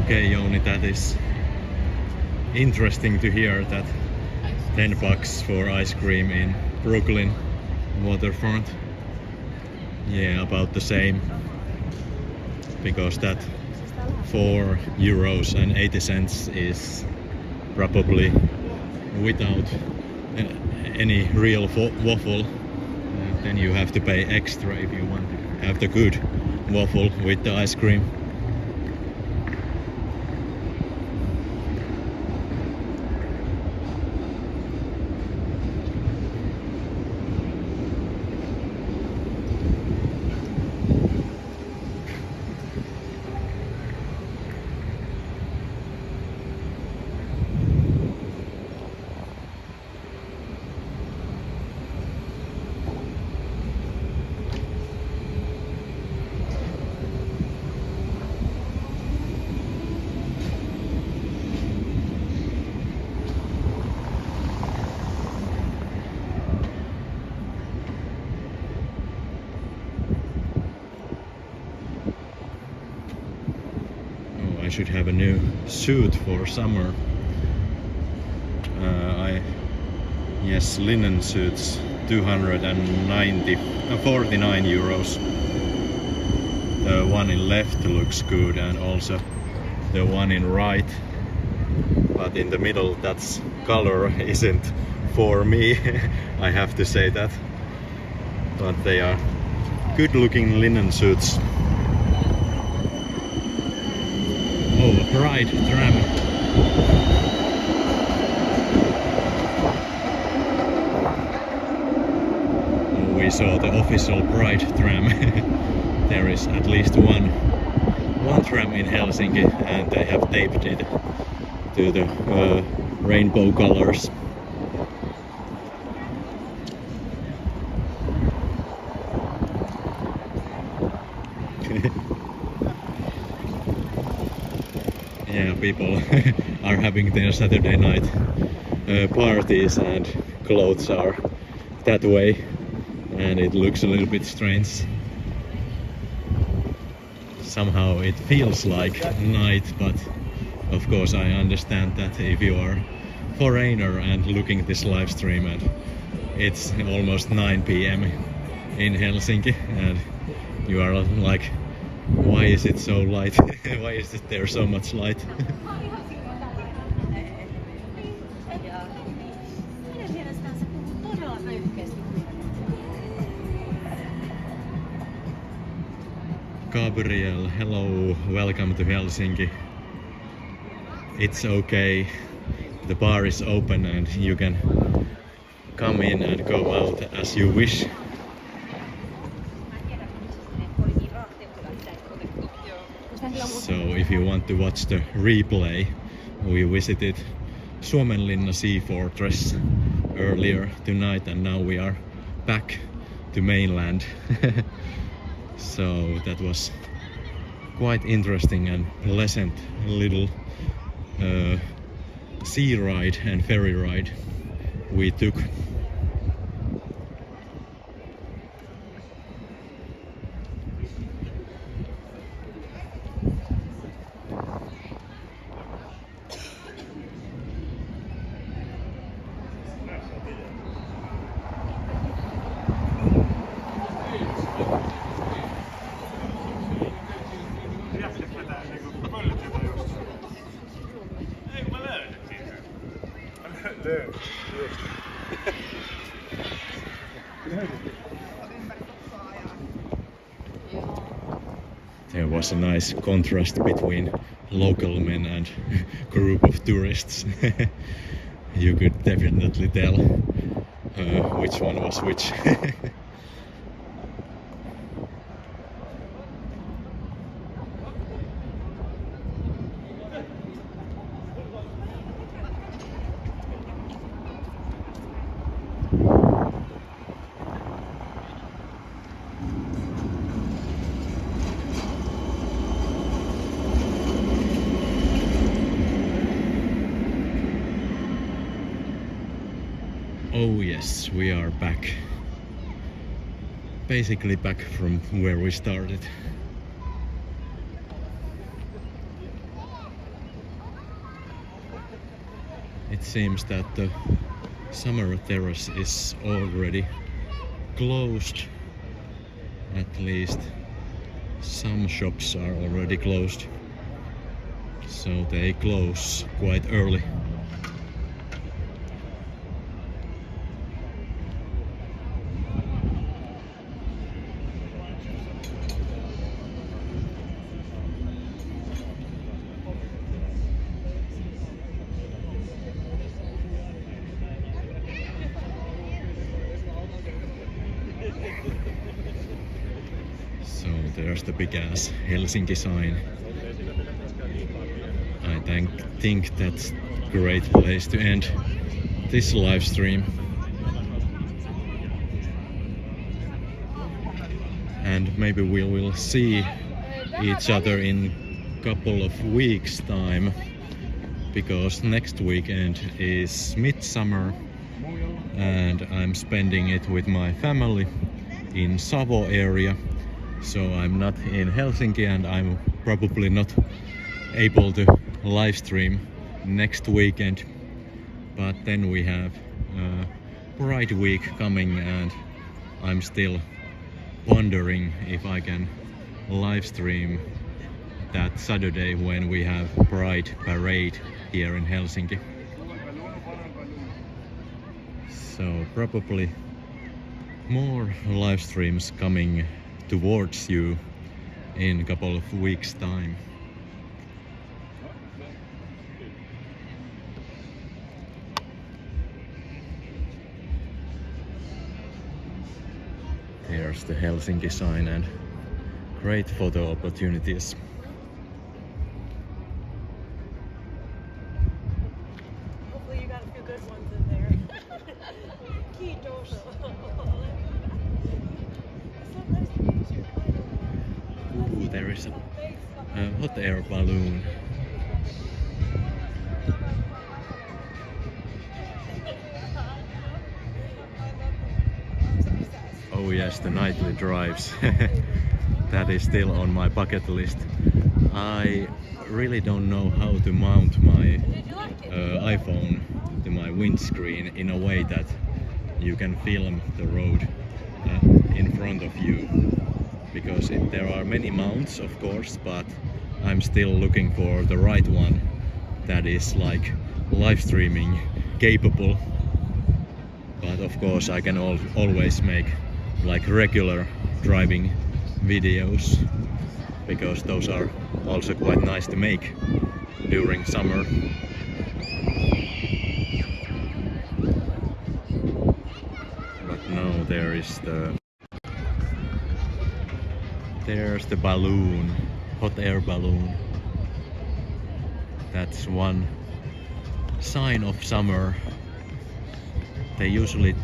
Okay, Jouni, that is interesting to hear that $10 for ice cream in Brooklyn waterfront. Yeah, about the same, because that €4.80 is probably without any real waffle. Then you have to pay extra if you want to have the good waffle with the ice cream. I should have a new suit for summer. Yes, linen suits, 49 euros. The one in left looks good, and also the one in right. But in the middle, that's color isn't for me. I have to say that. But they are good-looking linen suits. Oh, a pride tram. We saw the official pride tram. There is at least one tram in Helsinki, and they have taped it to the rainbow colors. Yeah, yeah, people are having their Saturday night parties and clothes are that way, and it looks a little bit strange. Somehow it feels like night, but of course I understand that if you are foreigner and looking at this live stream and it's almost 9 p.m. in Helsinki and you are like, why is it so light? Why is there so much light? Gabriel, hello, welcome to Helsinki. It's okay, the bar is open and you can come in and go out as you wish. So if you want to watch the replay, we visited Suomenlinna Sea Fortress earlier tonight and now we are back to mainland. So that was quite interesting and pleasant little sea ride and ferry ride we took. There was a nice contrast between local men and group of tourists. You could definitely tell which one was which. Oh yes, we are back. Basically back from where we started. It seems that the summer terrace is already closed. At least some shops are already closed. So they close quite early. So there's the big ass Helsinki sign. I think that's a great place to end this live stream. And maybe we will see each other in a couple of weeks time, because next weekend is midsummer and I'm spending it with my family in Savo area. So I'm not in Helsinki and I'm probably not able to live stream next weekend. But then we have Pride Week coming and I'm still wondering if I can live stream that Saturday when we have Pride Parade here in Helsinki. So probably more live streams coming towards you in a couple of weeks time. There's the Helsinki sign and great photo opportunities. Hopefully you got a few good ones in there. Ooh, there is a hot air balloon. Oh yes, the nightly drives. That is still on my bucket list. I really don't know how to mount my iPhone to my windscreen in a way that you can film the road in front of you. Because there are many mounts, of course, but I'm still looking for the right one that is like live streaming capable. But of course I can always make like regular driving videos, because those are also quite nice to make during summer. But no, there's the balloon, hot air balloon. That's one sign of summer. They usually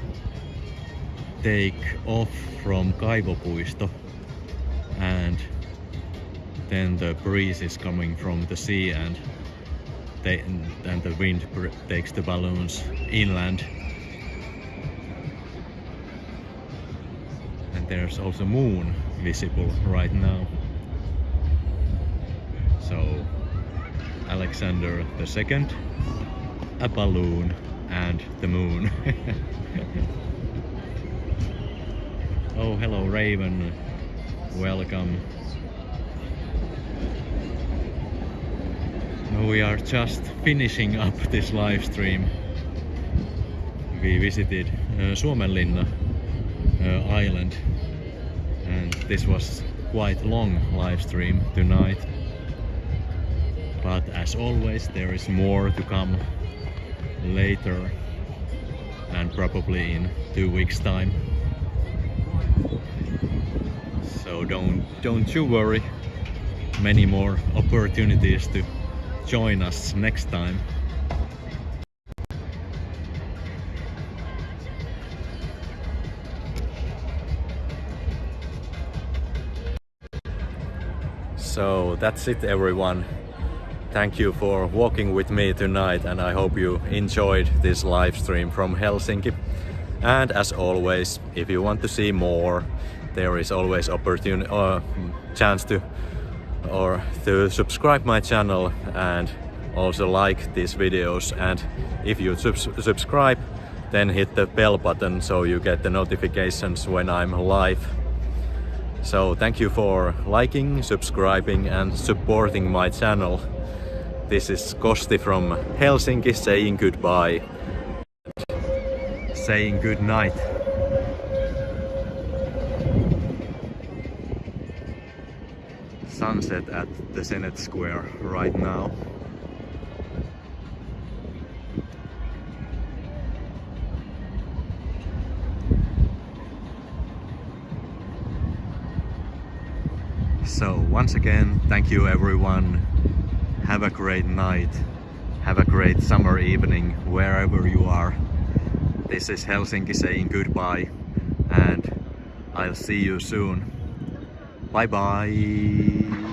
take off from Kaivopuisto, and then the breeze is coming from the sea, and the wind takes the balloons inland. And there's also moon visible right now. So Alexander II, a balloon, and the moon. Oh, hello Raven, welcome. We are just finishing up this live stream. We visited Suomenlinna island, and this was quite long live stream tonight. But as always, there is more to come later, and probably in 2 weeks' time. So don't you worry, many more opportunities to join us next time. So that's it, everyone. Thank you for walking with me tonight, and I hope you enjoyed this live stream from Helsinki. And as always, if you want to see more, there is always opportunity or chance to subscribe my channel and also like these videos. And if you subscribe, then hit the bell button so you get the notifications when I'm live. So thank you for liking, subscribing and supporting my channel. This is Kosti from Helsinki saying goodbye, saying good night. Sunset at the Senate Square right now. So once again, thank you everyone. Have a great night. Have a great summer evening wherever you are. This is Helsinki saying goodbye, and I'll see you soon. Bye bye.